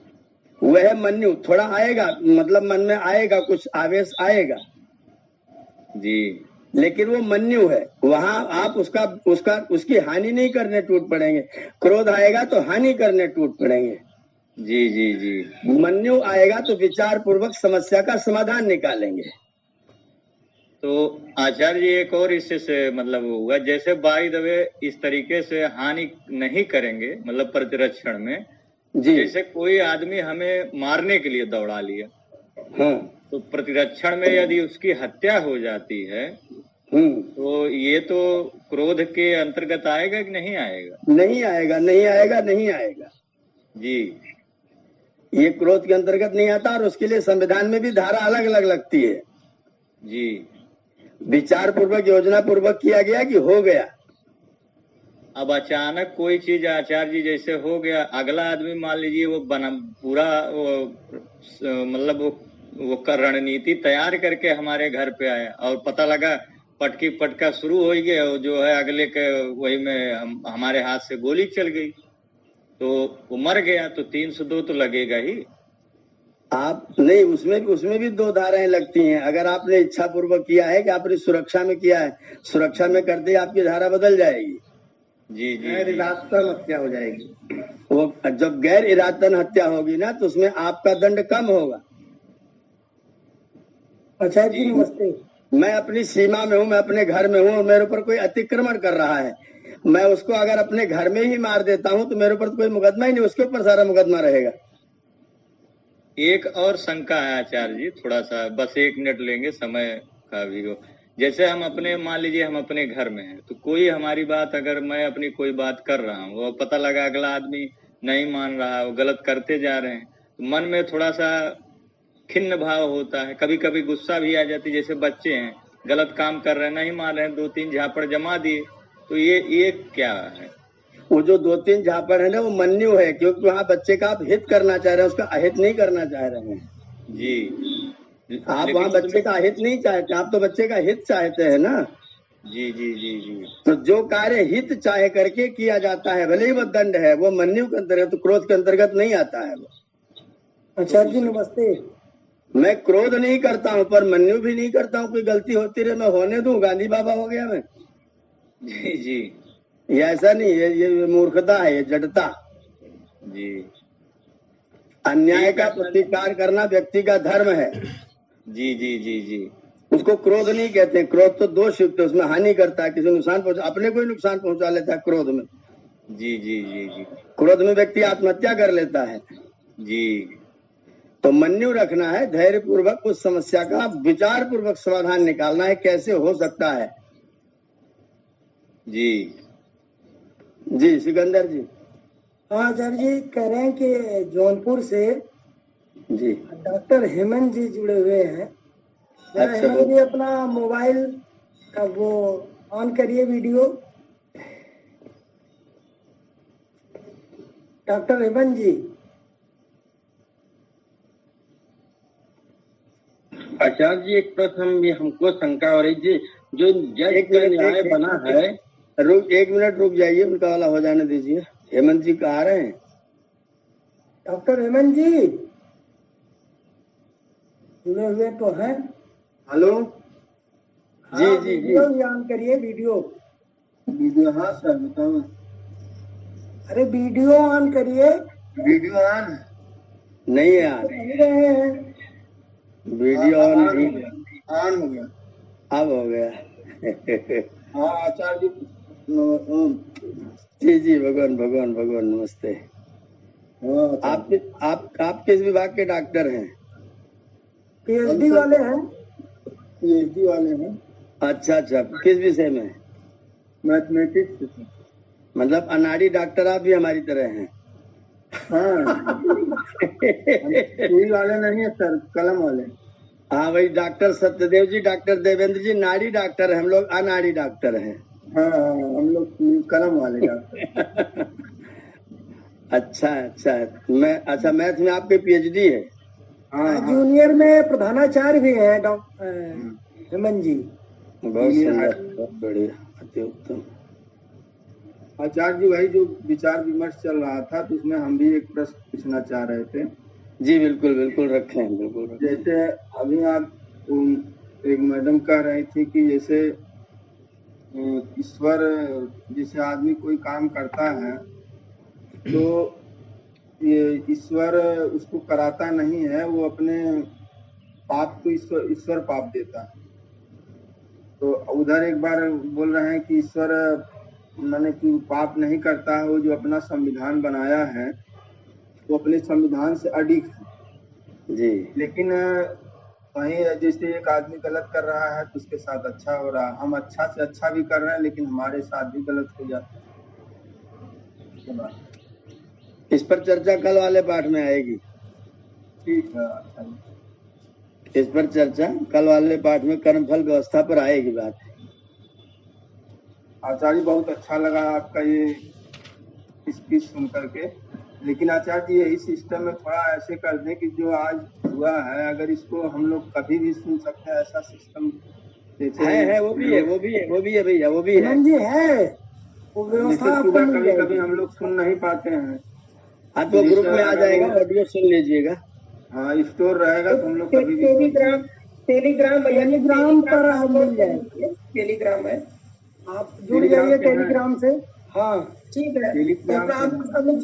वह मन्यु। थोड़ा आएगा, मतलब मन में आएगा, कुछ आवेश आएगा जी, लेकिन वो मन्यु है। वहां आप उसकी हानि नहीं करने टूट पड़ेंगे। क्रोध आएगा तो हानि करने टूट पड़ेंगे जी जी जी। मन्यु आएगा तो विचार पूर्वक समस्या का समाधान निकालेंगे। तो आचार्य जी एक और इससे से मतलब हुआ, जैसे बाई द वे इस तरीके से हानि नहीं करेंगे, मतलब प्रतिरक्षण में जी। जैसे कोई आदमी हमें मारने के लिए दौड़ा लिया, हाँ, तो प्रतिरक्षण में यदि उसकी हत्या हो जाती है तो ये तो क्रोध के अंतर्गत आएगा कि नहीं आएगा? नहीं आएगा जी। ये क्रोध के अंतर्गत नहीं आता और उसके लिए संविधान में भी धारा अलग अलग लगती है जी। विचार पूर्वक, योजना पूर्वक किया गया कि हो गया। अब अचानक कोई चीज आचार्य जी जैसे हो गया, अगला आदमी मान लीजिए वो पूरा मतलब वो रणनीति तैयार करके हमारे घर पे आया और पता लगा पटकी पटका शुरू हो गया, जो है अगले के वही में हमारे हाथ से गोली चल गई तो वो मर गया, तो 302 तो लगेगा ही। आप नहीं, उसमें भी 2 धाराएं लगती हैं। अगर आपने इच्छा पूर्वक किया है कि आपने सुरक्षा में किया है, सुरक्षा में करते ही आपकी धारा बदल जाएगी जी जी। गैर इरादतन हत्या हो जाएगी। वो जब गैर इरादतन हत्या होगी ना तो उसमें आपका दंड कम होगा। अच्छा जी, नमस्ते। मैं अपनी सीमा में हूँ, मैं अपने घर में हूँ, मेरे ऊपर कोई अतिक्रमण कर रहा है, मैं उसको अगर अपने घर में ही मार देता हूँ तो मेरे ऊपर कोई मुकदमा ही नहीं, उसके ऊपर सारा मुकदमा रहेगा। एक और शंका है आचार्य जी, थोड़ा सा बस 1 मिनट लेंगे, समय का भी हो। जैसे हम अपने, मान लीजिए हम अपने घर में हैं, तो कोई हमारी बात, अगर मैं अपनी कोई बात कर रहा हूँ, वो पता लगा अगला आदमी नहीं मान रहा, वो गलत करते जा रहे हैं, तो मन में थोड़ा सा खिन्न भाव होता है, कभी कभी गुस्सा भी आ जाती है। जैसे बच्चे हैं, गलत काम कर रहे हैं, नहीं मान रहे हैं, 2-3 झापड़ जमा दिए, तो ये क्या है? वो जो 2-3 झापड़ है ना, वो मन्यु है, क्योंकि वहाँ बच्चे का आप हित करना चाह रहे हैं, उसका अहित नहीं करना चाह रहे हैं जी। आप वहाँ बच्चे का हित नहीं चाहते, आप तो बच्चे का हित चाहते हैं ना। जी जी जी जी। तो जो कार्य हित चाहे करके किया जाता है, भले ही वो दंड है, वो मन्यु के अंतर्गत, तो क्रोध के अंतर्गत नहीं आता है वो। आचार्य जी नमस्ते। मैं क्रोध नहीं करता हूँ, पर मन्यु भी नहीं करता हूँ। कोई गलती होती रहे मैं होने दूं, गांधी बाबा हो गया मैं? जी जी। ये ऐसा नहीं है, ये मूर्खता है, ये जड़ता। जी। अन्याय का प्रतिकार करना व्यक्ति का धर्म है। जी जी जी जी। उसको क्रोध नहीं कहते। क्रोध तो दोष युक्त है, उसमें हानि करता है, किसी नुकसान पहुंचा, अपने को ही नुकसान पहुंचा लेता है क्रोध में। जी जी जी जी। क्रोध में व्यक्ति आत्महत्या कर लेता है। जी। तो मन्यु रखना है, धैर्य पूर्वक उस समस्या का विचार पूर्वक समाधान निकालना है, कैसे हो सकता है। जी जी सिकंदर जी। हाँ आचार्य जी कह रहे हैं कि जौनपुर से जी डॉक्टर हेमंत जी जुड़े हुए हैं। जरा अच्छा, हेमंत जी अपना मोबाइल का वो ऑन करिए वीडियो। डॉक्टर हेमंत जी। आचार्य जी एक प्रश्न हमको शंका हो रही थी, जो जज का न्याय बना है। रुक 1 मिनट रुक जाइए, उनका वाला हो जाने दीजिए। हेमंत जी कहाँ रहे हैं? डॉक्टर हेमंत जी जुड़े हुए तो हैं। हेलो। जी हाँ, जी जी। वीडियो ऑन करिए वीडियो। वीडियो, हाँ सर बताओ। अरे वीडियो ऑन करिए। वीडियो ऑन नहीं है यार। नहीं रहे हैं। वीडियो ऑन नहीं, ऑन हो गया। अब हो गया। हाँ आचार्य जी जी, भगवान भगवान भगवान नमस्ते। आप किस विभाग के डॉक्टर हैं? पीएचडी वाले हैं। पीएचडी वाले हैं। अच्छा अच्छा, किस विषय में? मैथमेटिक्स। मतलब अनाड़ी डॉक्टर आप भी हमारी तरह हैं? हाँ सुई वाले नहीं है सर, कलम वाले। हाँ वही डॉक्टर सत्यदेव जी, डॉक्टर देवेंद्र जी नाड़ी डॉक्टर है, हम लोग अनाड़ी डॉक्टर हैं। हाँ हम लोग कलम वाले डॉक्टर। अच्छा अच्छा, मैथ में आपके पीएचडी है? हाँ जूनियर में प्रधानाचार्य भी है डॉक्टर हेमंत जी। बहुत सुंदर, बहुत बढ़िया, अति उत्तम। आचार्य जी वही जो विचार विमर्श चल रहा था, तो उसमें हम भी एक प्रश्न पूछना चाह रहे थे। जी बिल्कुल बिल्कुल रखें, बिल्कुल रखें। जैसे अभी आप एक मैडम कह रही थी कि जैसे ईश्वर, जैसे आदमी कोई काम करता है तो ये ईश्वर उसको कराता नहीं है, वो अपने पाप को ईश्वर पाप देता है। तो उधर एक बार बोल रहे हैं कि ईश्वर माने कि पाप नहीं करता है, वो जो अपना संविधान बनाया है वो अपने संविधान से अडिग है। जी। लेकिन वहीं जैसे एक आदमी गलत कर रहा है तो उसके साथ अच्छा हो रहा है, हम अच्छा से अच्छा भी कर रहे हैं लेकिन हमारे साथ भी गलत हो जाता है। इस पर चर्चा कल वाले पाठ में आएगी। ठीक है। इस पर चर्चा कल वाले पाठ में कर्मफल व्यवस्था पर आएगी बात। आचार्य बहुत अच्छा लगा आपका ये स्पीच सुन करके, लेकिन आचार्य जी यही सिस्टम में थोड़ा ऐसे कर दें कि जो आज हुआ है अगर इसको हम लोग कभी भी सुन सकते हैं, ऐसा सिस्टम है। वो भी है भैया, वो भी है। जी है वो व्यवस्था कभी कभी हम लोग सुन नहीं पाते हैं। हाँ तो ग्रुप में आ जाएगा, ऑडियो सुन लीजिएगा। हाँ स्टोर रहेगा तो हम लोग कभी भी टेलीग्राम पर हम मिल जाएंगे। टेलीग्राम है, आप जुड़ जाइए टेलीग्राम से। हाँ ठीक है। तो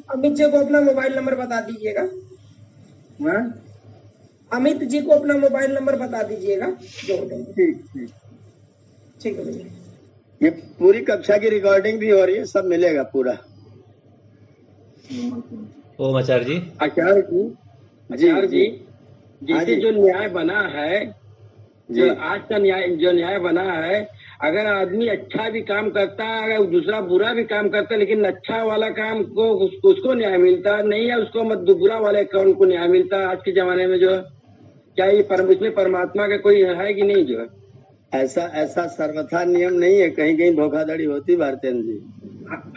अमित जी को अपना मोबाइल नंबर बता दीजिएगा। अमित जी को अपना मोबाइल नंबर बता दीजिएगा। ठीक है भैया। ये पूरी कक्षा की रिकॉर्डिंग भी हो रही है, सब मिलेगा पूरा। ओम आचार्य जी। आचार्य जी जैसे जो न्याय बना है जो आज का न्याय बना है, अगर आदमी अच्छा भी काम करता है, अगर दूसरा बुरा भी काम करता है, लेकिन अच्छा वाला काम को उसको न्याय मिलता नहीं है, उसको मत बुरा वाले काम को न्याय मिलता है। आज के जमाने में जो है, क्या ये इसमें परमात्मा का कोई है कि नहीं? जो है ऐसा सर्वथा नियम नहीं है, कहीं कहीं धोखाधड़ी होती भारतेंद्र जी।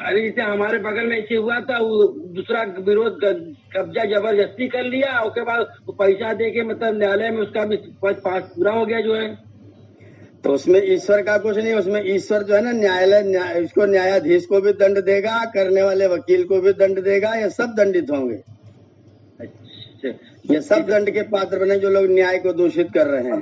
अरे जैसे हमारे बगल में ऐसे हुआ था, वो दूसरा विरोध कब्जा जबरदस्ती कर लिया, उसके बाद पैसा दे के मतलब न्यायालय में उसका भी पास पूरा हो गया जो है। तो उसमें ईश्वर का कुछ नहीं, उसमें ईश्वर जो है ना उसको न्यायाधीश को भी दंड देगा, करने वाले वकील को भी दंड देगा, ये सब दंडित होंगे। ये सब दंड के पात्र बने जो लोग न्याय को दूषित कर रहे हैं।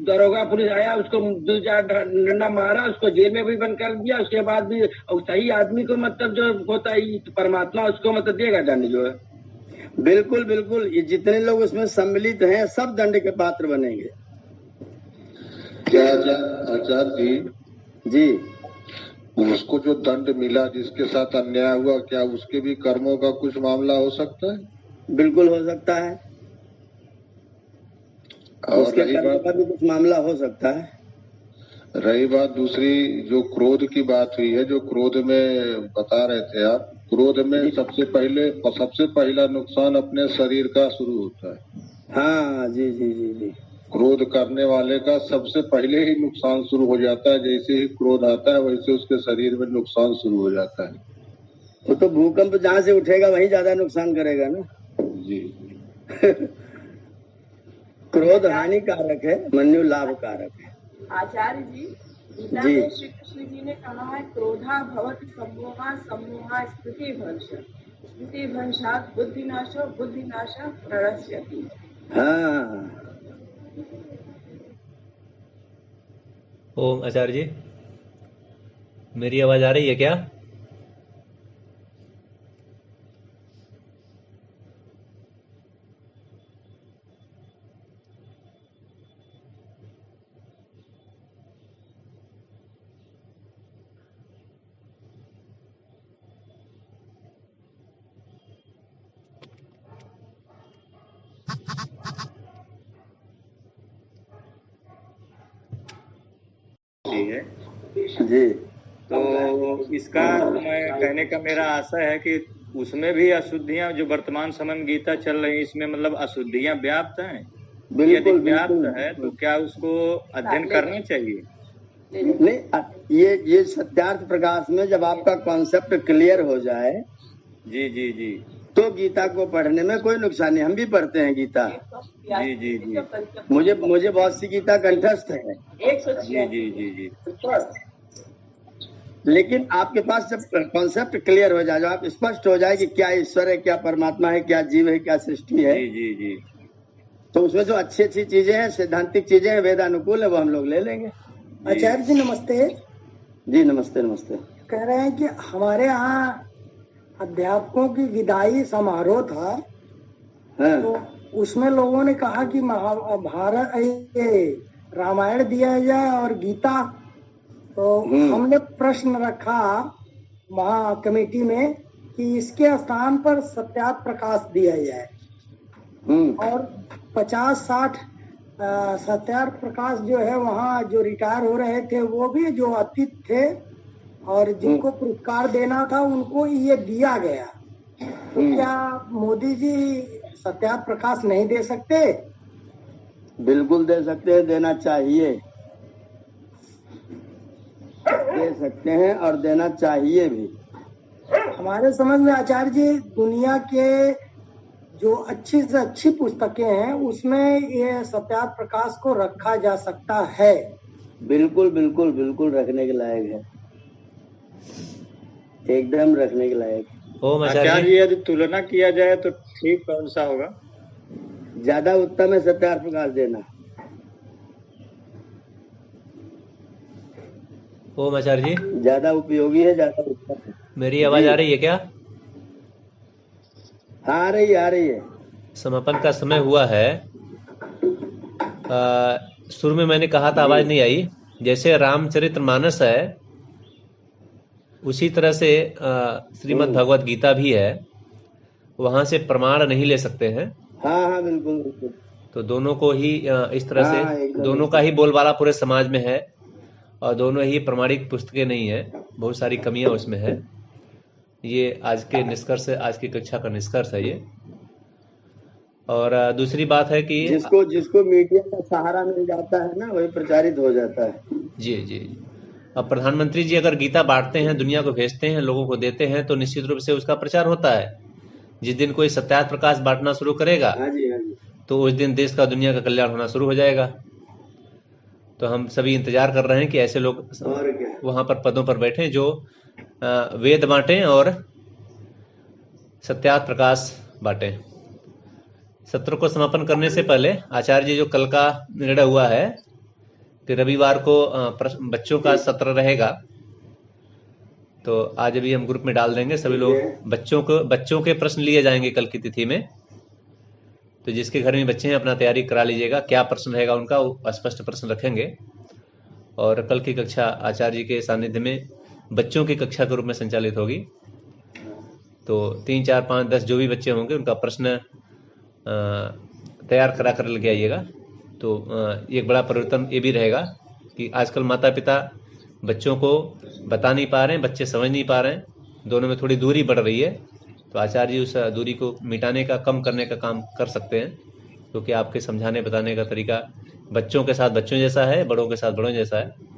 दरोगा पुलिस आया, उसको 2-4 डंडा मारा, उसको जेल में भी बंद कर दिया, उसके बाद भी सही आदमी को मतलब जो होता है परमात्मा उसको मतलब देगा दंड जो है। बिल्कुल बिल्कुल, ये जितने लोग उसमें सम्मिलित हैं सब दंड के पात्र बनेंगे। क्या आचार्य जी उसको जो दंड मिला, जिसके साथ अन्याय हुआ, क्या उसके भी कर्मों का कुछ मामला हो सकता है? बिल्कुल हो सकता है, और उसके कर्म का भी कुछ मामला हो सकता है। रही बात दूसरी, जो क्रोध की बात हुई है, जो क्रोध में बता रहे थे आप, क्रोध में सबसे पहला नुकसान अपने शरीर का शुरू होता है। हाँ जी जी जी जी। क्रोध करने वाले का सबसे पहले ही नुकसान शुरू हो जाता है। जैसे ही क्रोध आता है वैसे उसके शरीर में नुकसान शुरू हो जाता है। वो तो भूकंप जहाँ से उठेगा वहीं ज्यादा नुकसान करेगा ना जी। क्रोध हानिकारक है, मन्यु लाभकारक है। आचार्य जी, गीता में श्री कृष्ण जी ने कहा है, क्रोधा भवति सम्मोहा, सम्मोहा स्मृति भ्रंश, स्मृति भ्रंशात् बुद्धिनाशो, बुद्धिनाशः प्रणश्यति। हाँ। ओम आचार्य जी, मेरी आवाज आ रही है क्या? जी। तो इसका मैं कहने का मेरा आशा है कि उसमें भी अशुद्धियां जो वर्तमान समय में गीता चल रही है, इसमें मतलब अशुद्धियां व्याप्त हैं। यदि व्याप्त है तो क्या उसको अध्ययन करना चाहिए? नहीं, ये सत्यार्थ प्रकाश में जब आपका कॉन्सेप्ट क्लियर हो जाए जी जी जी, तो गीता को पढ़ने में कोई नुकसान नहीं। हम भी पढ़ते हैं गीता। जी जी जी। मुझे बहुत सी गीता कंठस्थ है। जी जी जी जी। लेकिन आपके पास जब कॉन्सेप्ट क्लियर हो जाए, जब आप स्पष्ट हो जाए कि क्या ईश्वर है, क्या परमात्मा है, क्या जीव है, क्या सृष्टि है, जी जी जी, तो उसमें जो अच्छी अच्छी चीजें हैं, सैद्धांतिक चीजें हैं, वेदानुकूल है, वो हम लोग ले लेंगे। आचार्य जी नमस्ते। जी नमस्ते नमस्ते। कह रहे हैं कि हमारे यहाँ अध्यापकों की विदाई समारोह था। हाँ। तो उसमें लोगों ने कहा कि महाभारत रामायण दिया जाए और गीता। तो हमने प्रश्न रखा वहाँ कमेटी में कि इसके स्थान पर सत्यार्थ प्रकाश दिया जाए और 50-60 सत्यार्थ प्रकाश जो है वहाँ जो रिटायर हो रहे थे वो भी जो अतिथि थे और जिनको पुरस्कार देना था उनको ये दिया गया। तो क्या मोदी जी सत्यार्थ प्रकाश नहीं दे सकते? बिल्कुल दे सकते हैं, देना चाहिए, दे सकते हैं और देना चाहिए भी। हमारे समझ में आचार्य जी दुनिया के जो अच्छी से अच्छी पुस्तकें हैं उसमें ये सत्यार्थ प्रकाश को रखा जा सकता है। बिल्कुल बिल्कुल बिल्कुल रखने के लायक है, एकदम रखने के लायक। आचार्य जी, यदि तुलना किया जाए तो ठीक कौन सा होगा? ज्यादा उत्तम है सत्यार्थ प्रकाश देना। ओम आचार्य जी, ज्यादा उपयोगी है, ज्यादा उत्तम है। मेरी आवाज आ रही है क्या? हाँ आ रही है। समापन का समय हुआ है। शुरू में मैंने कहा था आवाज नहीं आई। जैसे रामचरितमानस है उसी तरह से श्रीमद् भगवत गीता भी है, वहां से प्रमाण नहीं ले सकते हैं। हाँ बिल्कुल बिल्कुल। तो दोनों को ही इस तरह हाँ, से एकदम दोनों का ही बोलबाला पूरे समाज में है, और दोनों ही प्रमाणिक पुस्तकें नहीं है, बहुत सारी कमियां उसमें है। ये आज के निष्कर्ष, आज की कक्षा का निष्कर्ष है ये। और दूसरी बात है कि जिसको मीडिया का सहारा मिल जाता है ना, वही प्रचारित हो जाता है। जी जी। अब प्रधानमंत्री जी अगर गीता बांटते हैं, दुनिया को भेजते हैं, लोगों को देते हैं, तो निश्चित रूप से उसका प्रचार होता है। जिस दिन कोई सत्यार्थ प्रकाश बांटना शुरू करेगा, हाँ जी, हाँ जी। तो उस दिन देश का, दुनिया का कल्याण होना शुरू हो जाएगा। तो हम सभी इंतजार कर रहे हैं कि ऐसे लोग और क्या, वहां पर पदों पर बैठे जो वेद बांटें और सत्यार्थ प्रकाश बांटें। सत्र को समापन करने से पहले आचार्य जी, जो कल का निर्णय हुआ है कि रविवार को बच्चों का सत्र रहेगा, तो आज अभी हम ग्रुप में डाल देंगे। सभी लोग बच्चों के प्रश्न लिए जाएंगे कल की तिथि में। तो जिसके घर में बच्चे हैं अपना तैयारी करा लीजिएगा, क्या प्रश्न रहेगा उनका, वो स्पष्ट प्रश्न रखेंगे। और कल की कक्षा आचार्य जी के सानिध्य में बच्चों की कक्षा के रूप में संचालित होगी। तो 3, 4, 5, 10 जो भी बच्चे होंगे उनका प्रश्न तैयार करा कर लेके आइएगा। तो एक बड़ा परिवर्तन ये भी रहेगा कि आजकल माता पिता बच्चों को बता नहीं पा रहे हैं, बच्चे समझ नहीं पा रहे हैं, दोनों में थोड़ी दूरी बढ़ रही है। तो आचार्य जी उस दूरी को मिटाने का, कम करने का काम कर सकते हैं, क्योंकि आपके समझाने बताने का तरीका बच्चों के साथ बच्चों जैसा है, बड़ों के साथ बड़ों जैसा है।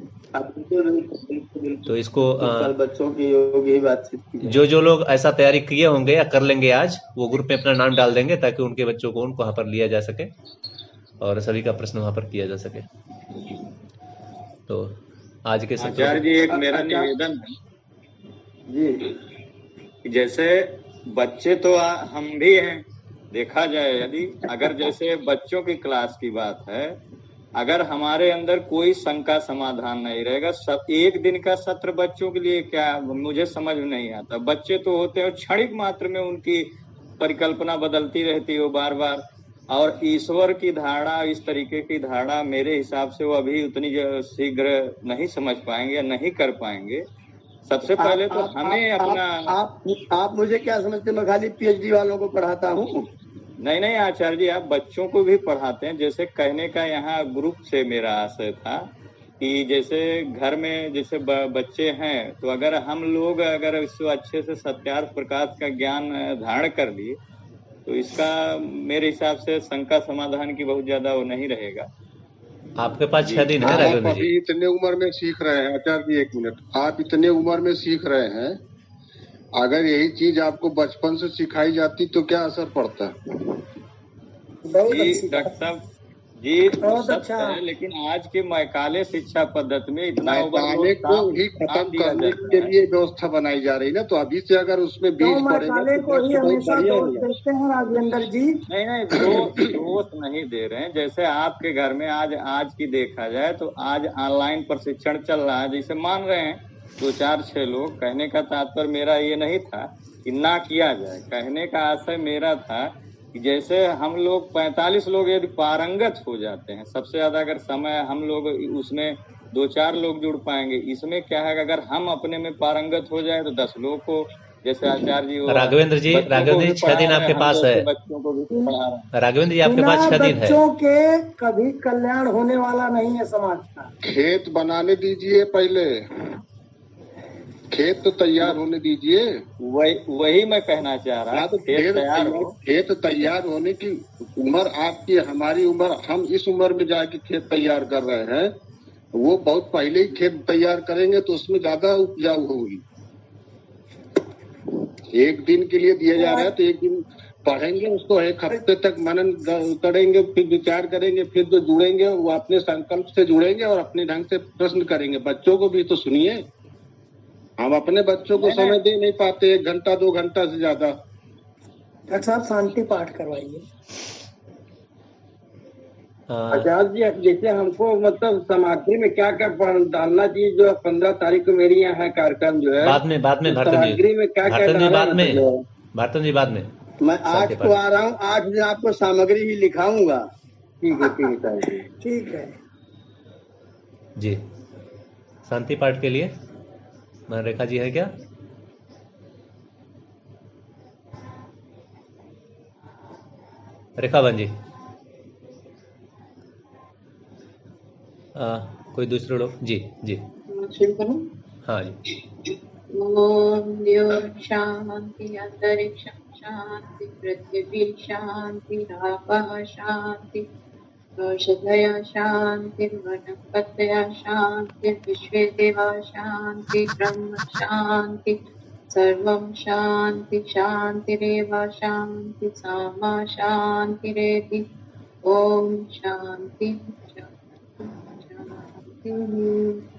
तो इसको बच्चों की योगी बातचीत, जो लोग ऐसा तैयारी किए होंगे या कर लेंगे आज, वो ग्रुप में अपना नाम डाल देंगे, ताकि उनके बच्चों को वहां पर लिया जा सके और सभी का प्रश्न वहां पर किया जा सके। तो आज के आचार्य जी, एक मेरा निवेदन है जी, जैसे बच्चे तो हम भी हैं, देखा जाए यदि अगर जैसे बच्चों की क्लास की बात है, अगर हमारे अंदर कोई शंका समाधान नहीं रहेगा, सब एक दिन का सत्र बच्चों के लिए क्या, मुझे समझ में नहीं आता। बच्चे तो होते हैं, क्षणिक मात्र में उनकी परिकल्पना बदलती रहती है बार बार, और ईश्वर की धारणा, इस तरीके की धारणा मेरे हिसाब से वो अभी उतनी शीघ्र नहीं समझ पाएंगे, नहीं कर पाएंगे। सबसे पहले तो हमें अपना आप मुझे क्या समझते, मैं खाली पीएचडी वालों को पढ़ाता हूँ? नहीं आचार्य जी, आप बच्चों को भी पढ़ाते हैं। जैसे कहने का यहाँ ग्रुप से मेरा आशय था कि जैसे घर में जैसे बच्चे हैं, तो अगर हम लोग अगर इसको अच्छे से सत्यार्थ प्रकाश का ज्ञान धारण कर लिए, तो इसका मेरे हिसाब से शंका समाधान की बहुत ज्यादा वो नहीं रहेगा। आपके पास 6 दिन है आप अभी इतने उम्र में सीख रहे हैं आचार्य जी, 1 मिनट, आप इतने उम्र में सीख रहे हैं, अगर यही चीज आपको बचपन से सिखाई जाती तो क्या असर पड़ता? जी डॉक्टर साहब जी, सच है, लेकिन आज के मैकाले शिक्षा पद्धति में इतना मैकाले को ही खत्म करने के लिए व्यवस्था बनाई जा रही है ना, तो अभी से अगर उसमें बीज पड़ेगा तो राजेंद्र जी नहीं दोष नहीं दे रहे हैं। जैसे आपके घर में आज की देखा जाए तो आज ऑनलाइन प्रशिक्षण चल रहा है, जैसे मान रहे हैं 2, 4, 6 लोग। कहने का तात्पर्य मेरा ये नहीं था कि ना किया जाए, कहने का आशय मेरा था कि जैसे हम लोग 45 लोग यदि पारंगत हो जाते हैं, सबसे ज्यादा अगर समय हम लोग उसमें 2, 4 लोग जुड़ पाएंगे। इसमें क्या है, अगर हम अपने में पारंगत हो जाए तो 10 लोग को, जैसे आचार्य जी राघवेंद्र जी 6 दिन आपके पास है। बच्चों को भी पढ़ा रहे हैं। राघवेंद्र जी आपके पास 6 दिन है। बच्चों के कभी कल्याण होने वाला नहीं है समाज का। खेत बनाने दीजिए, पहले खेत तो तैयार होने दीजिए। वही मैं कहना चाह रहा हूँ। खेत तैयार होने की उम्र आपकी, हमारी उम्र, हम इस उम्र में जाके खेत तैयार कर रहे हैं, वो बहुत पहले ही खेत तैयार करेंगे तो उसमें ज्यादा उपजाऊ होगी। 1 दिन के लिए दिया जा रहा है तो 1 दिन पढ़ेंगे, उसको 1 हफ्ते तक मनन करेंगे, फिर विचार करेंगे, फिर जो जुड़ेंगे वो अपने संकल्प से जुड़ेंगे और अपने ढंग से प्रश्न करेंगे। बच्चों को भी तो सुनिए, हम अपने बच्चों को समय दे नहीं पाते 1 घंटा 2 घंटा से ज्यादा। डॉक्टर साहब शांति पाठ करवाइए। आचार्य जी, जैसे हमको मतलब सामग्री में क्या क्या डालना चाहिए, जो 15 तारीख को मेरी यहाँ है कार्यक्रम जो है, बाद में सामग्री में क्या क्या डालना, भारतन जी बाद में। मैं 8 को आ रहा हूँ, 8 दिन आपको सामग्री ही लिखाऊंगा। ठीक है ठीक है जी। शांति पाठ के लिए रेखा जी है क्या? रेखा बहन जी कोई दूसरे लोग? जी जी शुरू करूं? हाँ जी। ओम द्यो शांति अंतरिक्षं शांति पृथ्वी शांति रापः शांति औषधया शांति वनस्पतयः शांति विश्वे देवा शांति ब्रह्म शांति सर्वं शांति शांतिरेव शांति सामा शांतिरेति। ओम शांति शांति शांति।